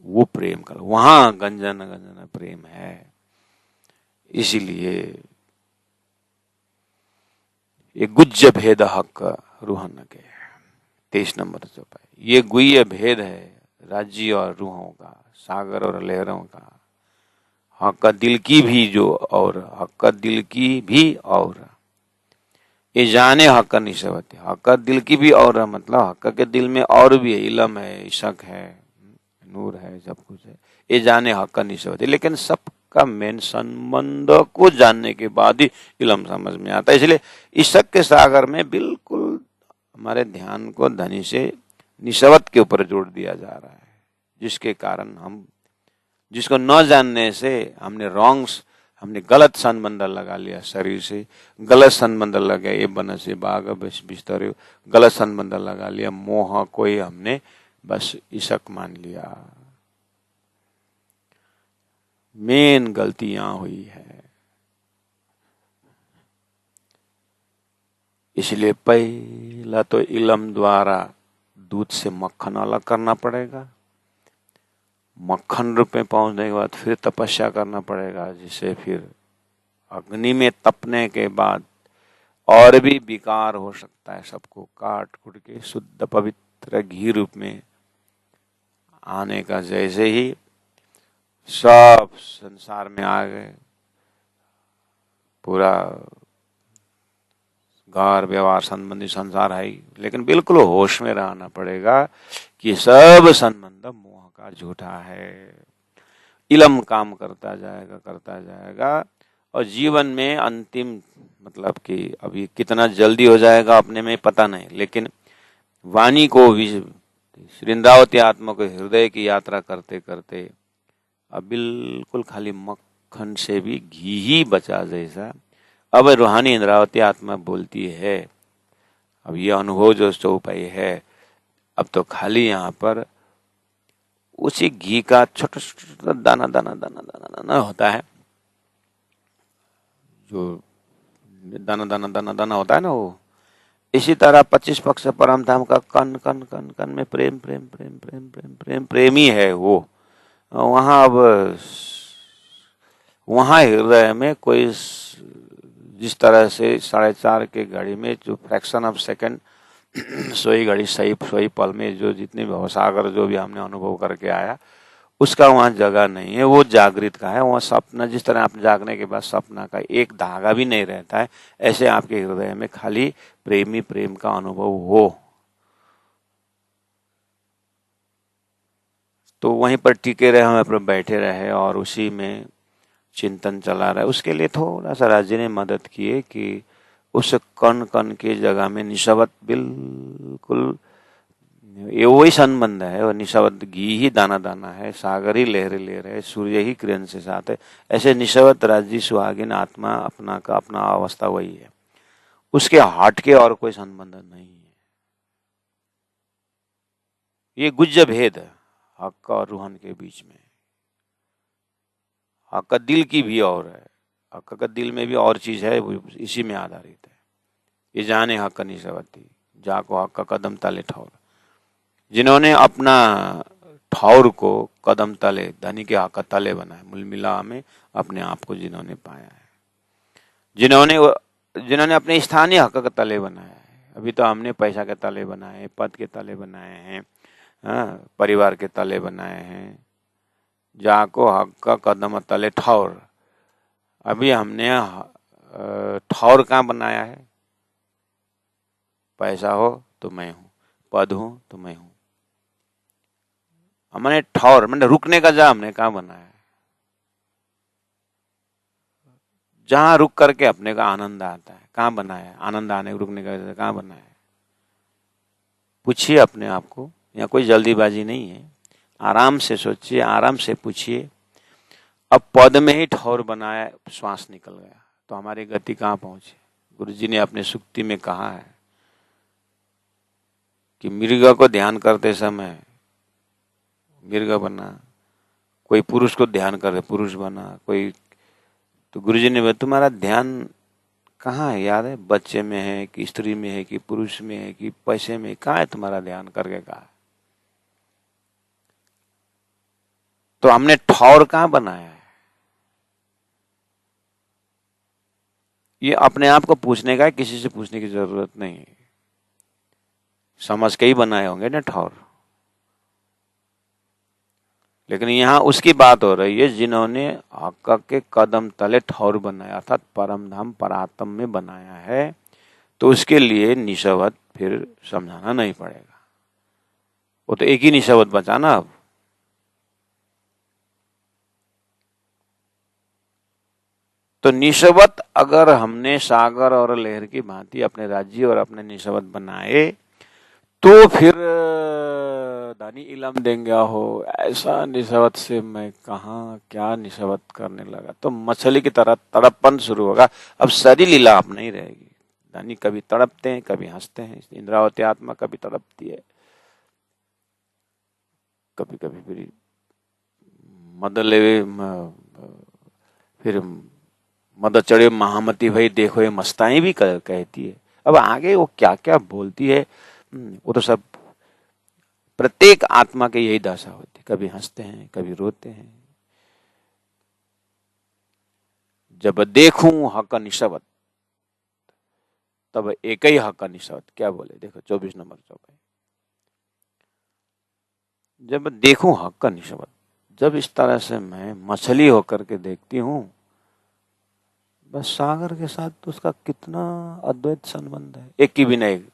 [SPEAKER 1] वो प्रेम का, वहां गंजन प्रेम है। इसीलिए ये गुज्ज भेद हक रूहन के 23 नंबर जो पाए, ये गुह्य भेद है राज्य और रूहों का, सागर और लहरों का। हक दिल की भी जो और हक दिल की भी और ये जाने हक निशवत, हक दिल की भी और मतलब हक के दिल में और भी है, इलम है, इशक है, नूर है, सब कुछ है, ये जाने हक का निश्चय। लेकिन सबका मेन संबंध को जानने के बाद ही इलम समझ में आता है। इसलिए ईशक के सागर में बिल्कुल हमारे ध्यान को धनी से निशवत के ऊपर जोड़ दिया जा रहा है, जिसके कारण हम जिसको न जानने से हमने गलत संबंध लगा लिया, शरीर से गलत संबंध लगा, ये बन से बाग बिस्तर गलत संबंध लगा लिया, मोह कोई हमने बस ईशक मान लिया। मेन गलती यहां हुई है। इसलिए पहला तो इलम द्वारा दूध से मक्खन अलग करना पड़ेगा। मक्खन रूप में पहुंचने के बाद फिर तपस्या करना पड़ेगा, जिससे फिर अग्नि में तपने के बाद और भी विकार हो सकता है, सबको काट कुट के शुद्ध पवित्र घी रूप में आने का। जैसे ही सब संसार में आ गए, पूरा घर व्यवहार संबंधी संसार है ही, लेकिन बिल्कुल होश में रहना पड़ेगा कि सब संबंध मोह का झूठा है। इलम काम करता जाएगा और जीवन में अंतिम मतलब कि अभी कितना जल्दी हो जाएगा अपने में पता नहीं, लेकिन वाणी को वृंदावती आत्मा को हृदय की यात्रा करते करते अब बिल्कुल खाली मक्खन से भी घी ही बचा जैसा अब रूहानी इंद्रावती आत्मा बोलती है। अब ये अनुभव जो चौपाई है, अब तो खाली यहाँ पर उसी घी का छोटा छोटा दाना दाना दाना दाना दाना होता है, जो दाना दाना दाना दाना होता है ना, वो इसी तरह 25 पक्ष परम धाम का कण कण कण कण में प्रेम प्रेम प्रेम प्रेम प्रेम प्रेम प्रेम ही है वो। वहां अब वहां हृदय में कोई जिस तरह से 4:30 के घड़ी में जो फ्रैक्शन ऑफ सेकंड सोई घड़ी सोई पल में जो जितने भवसागर जो भी हमने अनुभव करके आया, उसका वहां जगह नहीं है, वो जागृत का है। वहां सपना जिस तरह आप जागने के बाद सपना का एक धागा भी नहीं रहता है, ऐसे आपके हृदय में खाली प्रेमी प्रेम का अनुभव हो, तो वहीं पर टिके रहे, हम पर बैठे रहे और उसी में चिंतन चला रहा है। उसके लिए थोड़ा सा राज्य ने मदद की है कि उस कण कण की जगह में निशवत बिल्कुल ये वही संबंध है, और निशवत घी ही दाना दाना है, सागर ही लहरे लहर है, सूर्य ही किरण से साथ है। ऐसे निशवत राज्य सुहागिन आत्मा अपना का अपना अवस्था वही है, उसके हट के और कोई संबंध नहीं है। ये गुज्ज भेद है हक और रूहन के बीच में। हक का दिल की भी और है, हक का दिल में भी और चीज है, वो इसी में आधारित है। ये जाने हक निशवती जाको हक का कदम तले ठौर, जिन्होंने अपना ठौर को कदम तले धनी के हक तले बनाया, मूल मिला में अपने आप को जिन्होंने पाया है, जिन्होंने अपने स्थानीय हक का तले बनाया है। अभी तो हमने पैसा के तले बनाए हैं, पद के तले बनाए हैं, परिवार के तले बनाए हैं, जाको हक का कदम तले ठौर। अभी हमने ठौर कहाँ बनाया है? पैसा हो तो मैं हूं, पद हो तो मैं हूं। हमने ठौर मैंने रुकने का जगह हमने कहाँ बनाया है? जहां रुक करके अपने का आनंद आता है, कहाँ बनाया है? आनंद आने रुकने का जगह कहाँ बनाया है? पूछिए अपने आप को, यहाँ कोई जल्दीबाजी नहीं है, आराम से सोचिए, आराम से पूछिए। अब पद में ही ठौर बनाया, श्वास निकल गया तो हमारी गति कहाँ पहुंची? गुरु जी ने अपने सुक्ति में कहा है कि मृग को ध्यान करते समय मृग बना, कोई पुरुष को ध्यान करते पुरुष बना, कोई तो गुरुजी ने बताया तुम्हारा ध्यान कहाँ है? याद है? बच्चे में है कि स्त्री में है कि पुरुष में है कि पैसे में, कहाँ है तुम्हारा ध्यान करके कहा? तो हमने ठौर कहाँ बनाया है? ये अपने आप को पूछने का है, किसी से पूछने की जरूरत नहीं है। समझ के ही बनाए होंगे ना ठौर। लेकिन यहाँ उसकी बात हो रही है जिन्होंने हक के कदम तले ठौर बनाया, अर्थात परम धाम परात्म में बनाया है, तो उसके लिए निशवत फिर समझाना नहीं पड़ेगा। वो तो एक ही निशवत बचा ना अब। तो निशवत अगर हमने सागर और लहर की भांति अपने राज्य और अपने निशवत बनाए तो फिर दानी इलम देंगे हो ऐसा निशवत से मैं कहाँ क्या निशवत करने लगा। तो मछली की तरह तड़पन शुरू होगा। अब सारी लीला आप नहीं रहेगी। दानी कभी तड़पते हैं, कभी हंसते हैं। इंद्रावती आत्मा कभी तड़पती है, कभी कभी फिर मद ले फिर मद चढ़े महामती भाई देखो ये मस्ताई भी कहती है। अब आगे वो क्या क्या बोलती है वो तो सब प्रत्येक आत्मा की यही दशा होती है। कभी हंसते हैं, कभी रोते हैं। जब देखूं हक निशवत तब एक ही हक निशवत। क्या बोले देखो 24 नंबर चौपाई। जब देखूं हक निशवत, जब इस तरह से मैं मछली होकर के देखती हूं, बस सागर के साथ तो उसका कितना अद्वैत संबंध है। एक की बिना एक,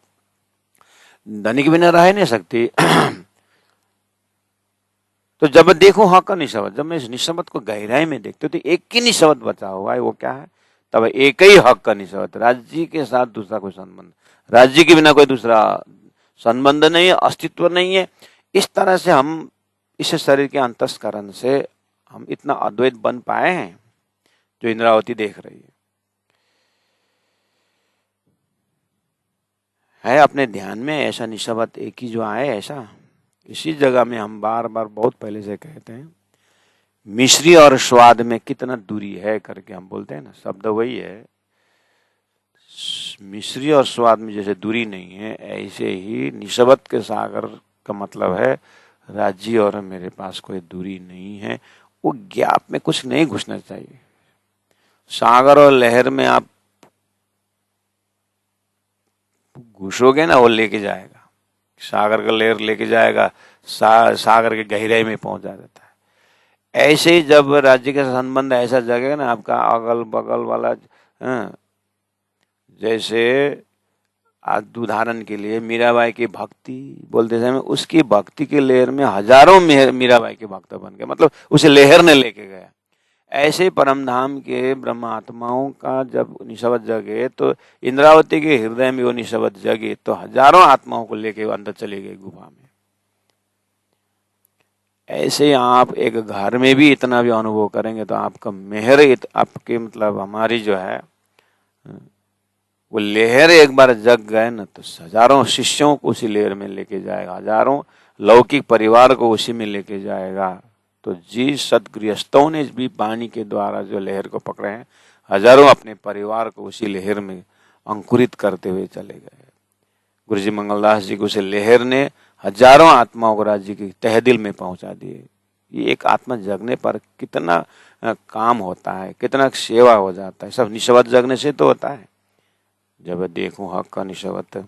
[SPEAKER 1] धनी के बिना रह ही नहीं सकती। तो जब देखो हाँ का निशबत, जब मैं इस निशबत को गहराई में देखती हूँ तो एक ही निशबत बचा हुआ है। वो क्या है? तब एक ही हक का निशबत। राज्य के साथ दूसरा कोई संबंध, राज्य के बिना कोई दूसरा संबंध नहीं है, अस्तित्व नहीं है। इस तरह से हम इस शरीर के अंतस्करण से हम इतना अद्वैत बन पाए हैं जो इंद्रावती देख रही है अपने ध्यान में। ऐसा निशबत एक ही जो आए, ऐसा इसी जगह में हम बार बार बहुत पहले से कहते हैं, मिश्री और स्वाद में कितना दूरी है करके हम बोलते हैं ना, शब्द वही है। मिश्री और स्वाद में जैसे दूरी नहीं है, ऐसे ही निशबत के सागर का मतलब है राज्य और मेरे पास कोई दूरी नहीं है। वो गैप में कुछ नहीं घुसना चाहिए। सागर और लहर में आप घुसोगे ना, वो लेके जाएगा। सागर का लहर लेके जाएगा, सागर के गहराई में पहुंच जाता है। ऐसे ही जब राज्य के संबंध ऐसा जगेगा ना, आपका अगल बगल वाला, जैसे आज उदाहरण के लिए मीराबाई की भक्ति बोलते समय उसकी भक्ति के लहर में हजारों मीराबाई के भक्त बन गए, मतलब उसे लहर ने लेके गया। ऐसे परमधाम के ब्रह्मात्माओं का जब निशबत जगे तो इंद्रावती के हृदय में वो निशबत जगे तो हजारों आत्माओं को लेके अंदर चले गए गुफा में। ऐसे आप एक घर में भी इतना भी अनुभव करेंगे तो आपका मेहर आपके मतलब हमारी जो है वो लहर एक बार जग गए ना तो हजारों शिष्यों को उसी लहर में लेके जाएगा, हजारों लौकिक परिवार को उसी में लेके जाएगा। तो जिस सदगृहस्थों ने भी पानी के द्वारा जो लहर को पकड़े हैं, हजारों अपने परिवार को उसी लहर में अंकुरित करते हुए चले गए। गुरु जी मंगलदास जी को उस लहर ने हजारों आत्माओं को राज्य की तहदिल में पहुंचा दिए। ये एक आत्मा जगने पर कितना काम होता है, कितना सेवा हो जाता है। सब निशबत जगने से तो होता है। जब देखूं हक का निशबत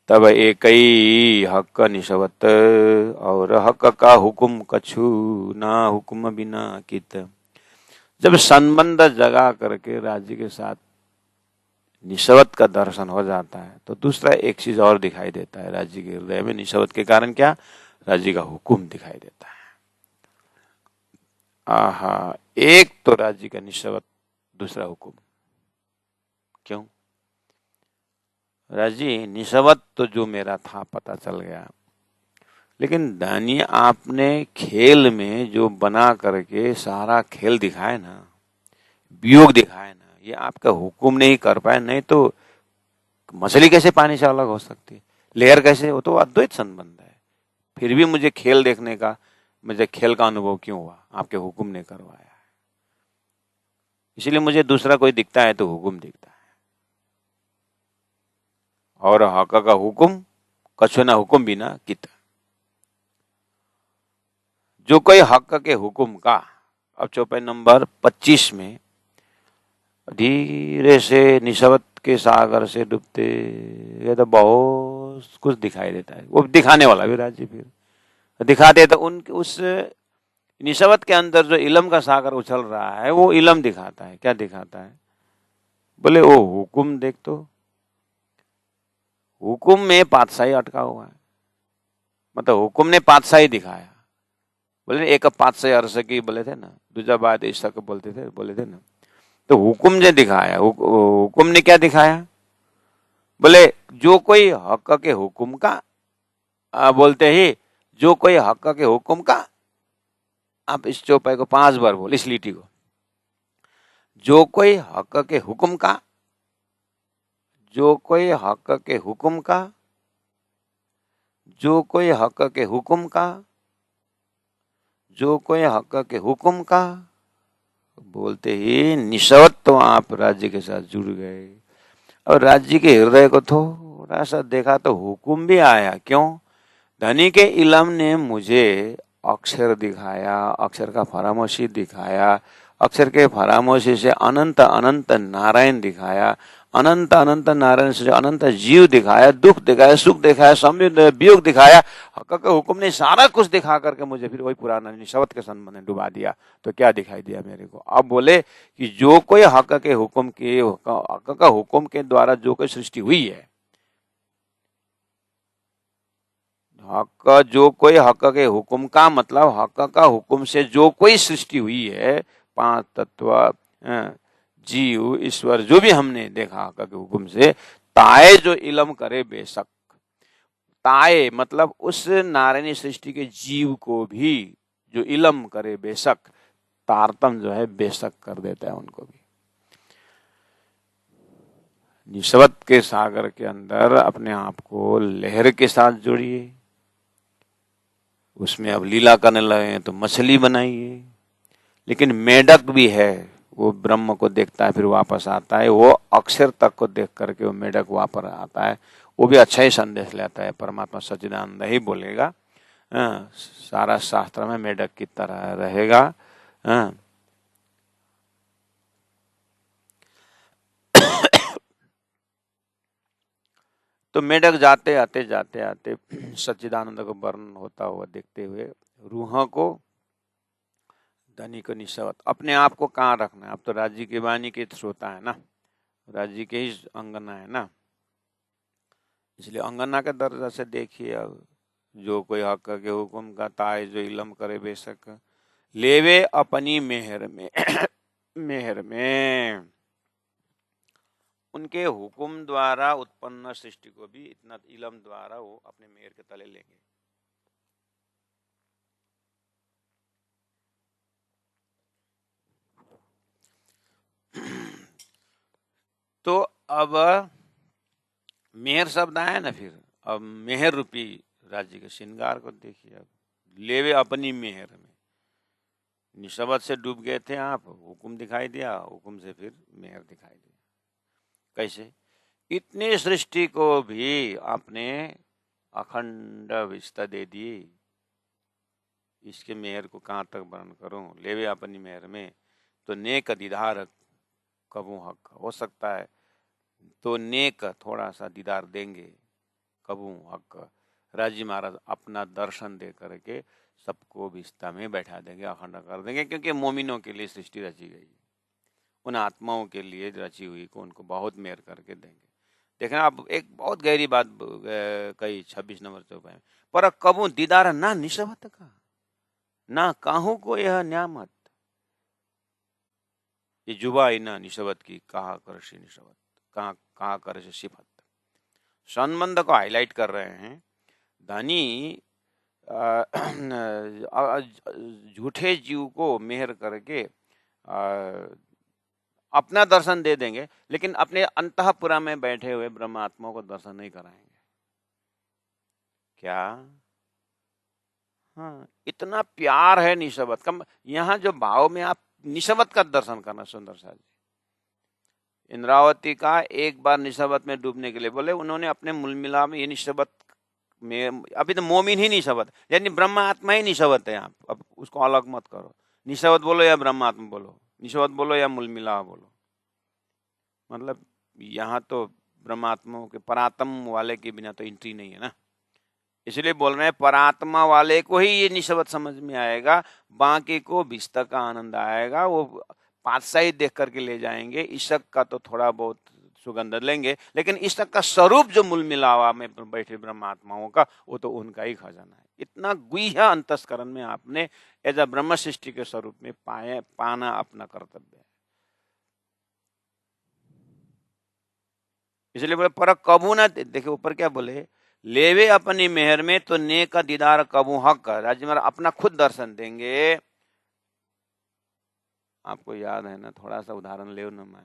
[SPEAKER 1] तब एक ही हक का निशबत, और हक का हुक्म कछु ना हुक्म बिना कित। जब संबंध जगा करके राज्य के साथ निशबत का दर्शन हो जाता है तो दूसरा एक चीज और दिखाई देता है। राज्य के हृदय में निशबत के कारण क्या? राज्य का हुक्म दिखाई देता है। आहा, एक तो राज्य का निशबत, दूसरा हुक्म। क्यों? राज्य निशबत तो जो मेरा था पता चल गया, लेकिन दानी आपने खेल में जो बना करके सारा खेल दिखाए ना, वियोग दिखाए ना, ये आपका हुक्म नहीं कर पाए। नहीं तो मछली कैसे पानी से अलग हो सकती है, लहर कैसे? वो तो अद्वैत संबंध है। फिर भी मुझे खेल देखने का, मुझे खेल का अनुभव क्यों हुआ? आपके हुक्म ने करवाया है। इसलिए मुझे दूसरा कोई दिखता है तो हुक्म दिखता है। और हक का हुक्म कछु ना हुक्म बिना कित। जो कोई हक के हुक्म का, अब चौपाई नंबर 25 में धीरे से निशबत के सागर से डूबते, ये तो बहुत कुछ दिखाई देता है। वो दिखाने वाला भी राज्य फिर दिखाते तो उस निशबत के अंदर जो इलम का सागर उछल रहा है वो इलम दिखाता है। क्या दिखाता है? बोले ओ हुक्म देख, तो हुक्म में पातशाही अटका हुआ है। मतलब हुक्म ने पातशाही दिखाया। बोले एक पातशाही अर्श की बोले थे ना, दूजा बात ईसा को बोलते थे, बोले थे ना, तो हुकुम ने दिखाया, हुकुम ने क्या दिखाया? बोले जो कोई हक के हुकुम का, बोलते ही जो कोई हक के हुकुम का, आप इस चौपाई को 5 बार बोल, इस लीटी को, जो कोई हक के हुक्म का, जो कोई हक के हुक्म का, जो कोई हक के हुक्म का, जो कोई हक के हुक्म का, बोलते ही निशवत तो आप राज्य के साथ जुड़ गए। और राज्य के हृदय को थोड़ा सा देखा तो हुक्म भी आया। क्यों? धनी के इलम ने मुझे अक्षर दिखाया, अक्षर का फरामोशी दिखाया, अक्षर के फरामोशी से अनंत अनंत नारायण दिखाया, अनंत अनंत नारायण से अनंत जीव दिखाया, दुख दिखाया, सुख दिखाया, संयोग वियोग दिखाया। हक के हुक्म ने सारा कुछ दिखा करके मुझे फिर वही पुराना निशवत के संबंध में डुबा दिया। तो क्या दिखाई दिया मेरे को? अब बोले कि जो कोई हक के हुक्म के, हक का हुक्म के द्वारा जो कोई सृष्टि हुई है, हक, जो कोई हक के हुक्म का मतलब हक का हुक्म से जो कोई सृष्टि हुई है, 5 तत्व, जीव, ईश्वर, जो भी हमने देखा हक के हुक्म से, ताए जो इलम करे बेशक, ताए मतलब उस नारायणी सृष्टि के जीव को भी जो इलम करे बेशक, तारतम जो है बेशक कर देता है उनको भी। निस्वत के सागर के अंदर अपने आप को लहर के साथ जोड़िए, उसमें अब लीला करने लगे हैं तो मछली बनाइए। लेकिन मेढक भी है, वो ब्रह्म को देखता है फिर वापस आता है, वो अक्षर तक को देख करके वो मेढक वापस आता है, वो भी अच्छा ही संदेश लेता है। परमात्मा सच्चिदानंद ही बोलेगा, सारा शास्त्र में मेढक की तरह रहेगा। तो मेढक जाते आते सच्चिदानंद को वर्णन होता हुआ देखते हुए रूह को, धनी को निस्वत, अपने आप को कहाँ रखना है? अब तो राज्य की वाणी के श्रोता है ना, राज्य के ही अंगना है ना, इसलिए अंगना के दर्जा से देखिए। अब जो कोई हक के हुक्म का, ताए जो इलम करे बेशक, लेवे अपनी मेहर में मेहर में, उनके हुक्म द्वारा उत्पन्न सृष्टि को भी इतना इलम द्वारा वो अपने मेहर के तले लेंगे। तो अब मेहर शब्द आया ना, फिर अब मेहर रूपी राज्य के श्रृंगार को देखिए। अब लेवे अपनी मेहर में, निस्वत से डूब गए थे आप, हुक्म दिखाई दिया, हुक्म से फिर मेहर दिखाई दिया। कैसे? इतनी सृष्टि को भी आपने अखंड विस्ता दे दी, इसके मेहर को कहाँ तक वर्णन करूं? लेवे अपनी मेहर में, तो नेक दीदार कबू हक हो सकता है, तो नेक थोड़ा सा दीदार देंगे, कबू हक राजी महाराज अपना दर्शन दे करके सबको विस्ता में बैठा देंगे, अखंड कर देंगे। क्योंकि मोमिनों के लिए सृष्टि रची गई, उन आत्माओं के लिए रची हुई को उनको बहुत मेहर करके देंगे। देखना, आप एक बहुत गहरी बात कही 26 नंबर चौपाई में, पर कबू दीदार ना निस्वत का, ना काहू को यह न्यामत, ये जुबा ना निस्वत की कहा कर से निस्वत, कहा कर से सिफत, संबंध को हाईलाइट कर रहे हैं। धनी झूठे जीव को मेहर करके अपना दर्शन दे देंगे, लेकिन अपने अंतःपुरा में बैठे हुए ब्रह्मात्मा को दर्शन नहीं कराएंगे। क्या? हाँ, इतना प्यार है निस्वत का। यहाँ जो भाव में आप निस्वत का दर्शन करना, सुंदर सा जी, इंद्रावती का एक बार निस्वत में डूबने के लिए बोले, उन्होंने अपने मूल मिला में ये निस्वत में, अभी तो मोमिन ही निस्वत, यानी ब्रह्म आत्मा ही निस्वत है। आप अब उसको अलग मत करो, निस्वत बोलो या ब्रह्म आत्मा बोलो, निस्वत बोलो या मूल मिला बोलो, मतलब यहाँ तो ब्रह्मात्मा के परात्म वाले के बिना तो एंट्री नहीं है ना। इसलिए बोल रहे हैं परात्मा वाले को ही ये निस्वत समझ में आएगा, बाकी को विस्ता का आनंद आएगा। वो पातशाही देख करके ले जाएंगे, ईशक का तो थोड़ा बहुत सुगंध लेंगे, लेकिन ईशक का स्वरूप जो मूल मिलावा में बैठे ब्रह्मात्माओं का, वो तो उनका ही खजाना है। इतना गुह्य अंतस्करण में आपने एज अ ब्रह्म सृष्टि के स्वरूप में पाना अपना कर्तव्य है। इसलिए बोले पर कबू ना देखिए ऊपर क्या बोले, लेवे अपनी मेहर में तो नेक का दीदार कबू हक, राज्य महाराज अपना खुद दर्शन देंगे। आपको याद है ना, थोड़ा सा उदाहरण ले ना, मैं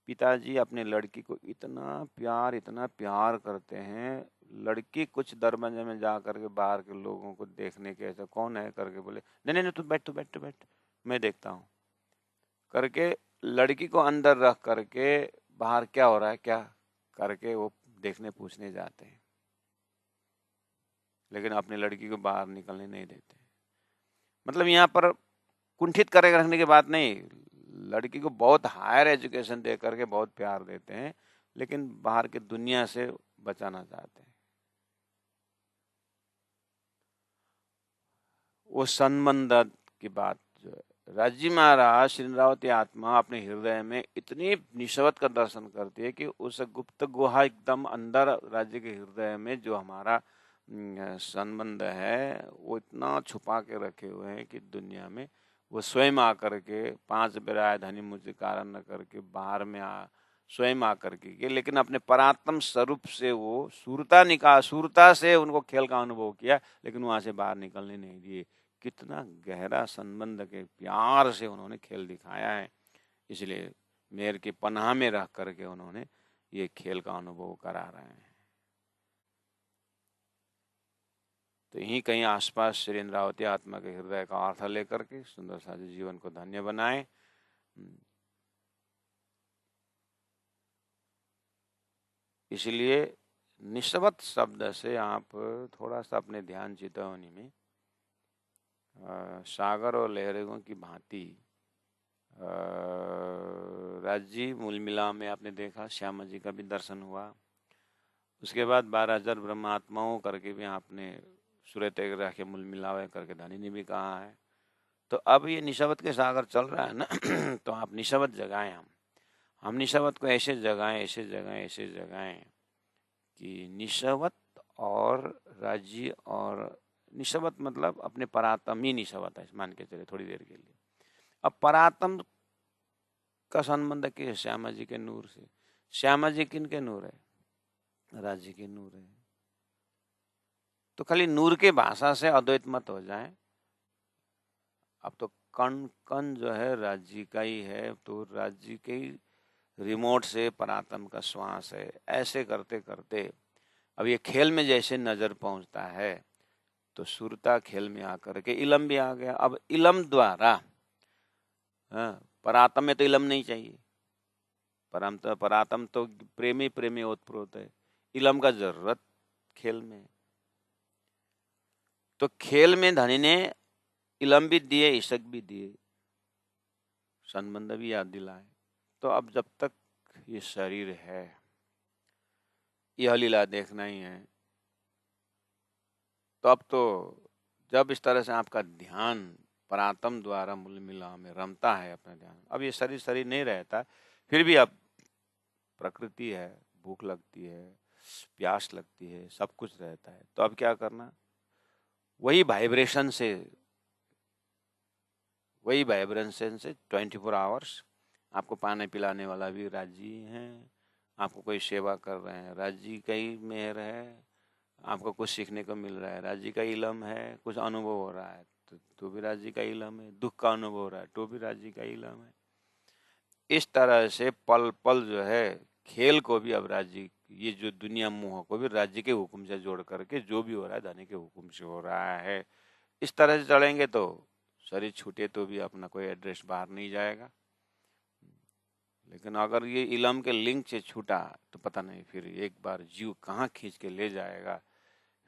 [SPEAKER 1] पिताजी अपने लड़की को इतना प्यार करते हैं, लड़की कुछ दरवाजे में जा करके बाहर के लोगों को देखने के ऐसा कौन है करके बोले नहीं नहीं नहीं तू बैठ, तू बैठ, तू बैठ, मैं देखता हूँ करके लड़की को अंदर रख करके बाहर क्या हो रहा है क्या करके वो देखने पूछने जाते हैं, लेकिन अपनी लड़की को बाहर निकलने नहीं देते। मतलब यहाँ पर कुंठित करके रखने की बात नहीं, लड़की को बहुत हायर एजुकेशन दे करके बहुत प्यार देते हैं, लेकिन बाहर की दुनिया से बचाना चाहते हैं। वो संबंध की बात जो है, राजी महाराज श्रीरावती आत्मा अपने हृदय में इतनी निशवत का दर्शन करती है कि उस गुप्त गुहा एकदम अंदर राज्य के हृदय में जो हमारा संबंध है वो इतना छुपा के रखे हुए हैं कि दुनिया में वो स्वयं आकर के 5 बेर आए धनी मुझे कारण न करके बाहर में स्वयं आकर के, लेकिन अपने परात्म स्वरूप से वो सूरता से उनको खेल का अनुभव किया, लेकिन वहां से बाहर निकलने नहीं दिए। कितना गहरा संबंध के प्यार से उन्होंने खेल दिखाया है, इसलिए मेयर की पनाह में रह करके उन्होंने ये खेल का अनुभव करा रहे हैं। तो यहीं कहीं आसपास श्री इंद्रावती आत्मा के हृदय का अर्थ लेकर के सुंदर सा जीवन को धन्य बनाए। इसलिए निस्बत शब्द से आप थोड़ा सा अपने ध्यान चितवनी में सागर और लहरों की भांति राज्य मूल मिला में आपने देखा, श्यामा जी का भी दर्शन हुआ। उसके बाद 12,000 ब्रह्मात्माओं करके भी आपने सूर्य तेग्रह के मूल मिलावे करके धनी ने भी कहा है। तो अब ये निशावत के सागर चल रहा है ना तो आप निशावत जगाएं, हम निशावत को ऐसे जगाएं कि निशावत और राज्य, और निशावत मतलब अपने परात्म ही निशावत है मान के चले थोड़ी देर के लिए। अब परात्म का संबंध के श्यामा जी के नूर से, श्यामा जी किन के नूर है, राज्य के नूर है। तो खाली नूर के भाषा से अद्वैत मत हो जाए। अब तो कण कण जो है राज्य का ही है, तो राज्य के ही रिमोट से परात्म का श्वास है। ऐसे करते करते अब ये खेल में जैसे नजर पहुंचता है तो सुरता खेल में आकर के इलम भी आ गया। अब इलम द्वारा परात्म में तो इलम नहीं चाहिए, परात्म तो प्रेमी प्रेमी ओतप्रोत है, इलम का जरूरत खेल में। तो खेल में धनी ने इलम भी दिए, इशक भी दिए, संबंध भी याद दिलाए। तो अब जब तक ये शरीर है यह लीला देखना ही है। तो अब तो जब इस तरह से आपका ध्यान परात्म द्वारा मूल मिला में रमता है अपना ध्यान, अब ये शरीर नहीं रहता, फिर भी अब प्रकृति है, भूख लगती है, प्यास लगती है, सब कुछ रहता है। तो अब क्या करना, वही वाइब्रेशन से 24 आवर्स आपको पानी पिलाने वाला भी राजी है, आपको कोई सेवा कर रहे हैं, राज्य का ही मेहर है, आपको कुछ सीखने को मिल रहा है, राज्य का इलम है, कुछ अनुभव हो रहा है तो भी राज्य का इलम है, दुख का अनुभव हो रहा है तो भी राज्य का इलम है। इस तरह से पल पल जो है खेल को भी अब राज्य, ये जो दुनिया मोह को भी राज्य के हुक्म से जोड़ करके जो भी हो रहा है धनी के हुक्म से हो रहा है। इस तरह से चलेंगे तो शरीर छूटे तो भी अपना कोई एड्रेस बाहर नहीं जाएगा, लेकिन अगर ये इलम के लिंक से छूटा तो पता नहीं फिर एक बार जीव कहाँ खींच के ले जाएगा,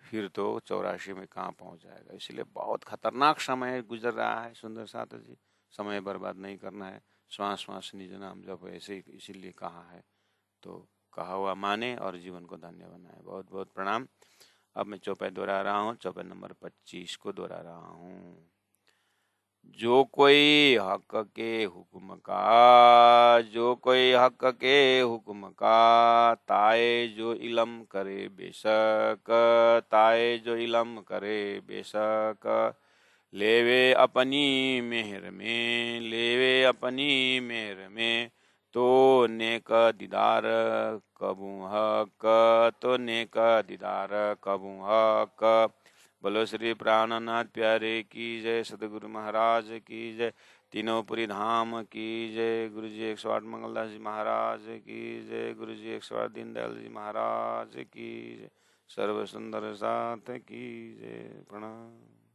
[SPEAKER 1] फिर तो 84 में कहाँ पहुंच जाएगा। इसलिए बहुत खतरनाक समय गुजर रहा है सुंदर साथ जी, समय बर्बाद नहीं करना है, श्वास श्वास निज नाम जब ऐसे इसीलिए कहा है, तो कहा हुआ माने और जीवन को धन्य बनाए। बहुत बहुत प्रणाम। अब मैं चौपाई दोहरा रहा हूँ, चौपाई नंबर 25 को दोहरा रहा हूँ। जो कोई हक के हुक्म का, जो कोई हक के हुक्म का, ताए जो इलम करे बेशक, ताए जो इलम करे बेशक, लेवे अपनी मेहर में, लेवे अपनी मेहर में, तो नेक दीदार कबू हक, तो नेक दीदार कबू हक। बोलो श्री प्राणनाथ प्यारे की जय, सदगुरु महाराज की जय, तीनों पुरी धाम की जय, गुरु जी 108 मंगलदास जी महाराज की जय, गुरु जी 108 दीनदयाल जी महाराज की जय, सर्व सुंदर साथ की जय। प्रणाम।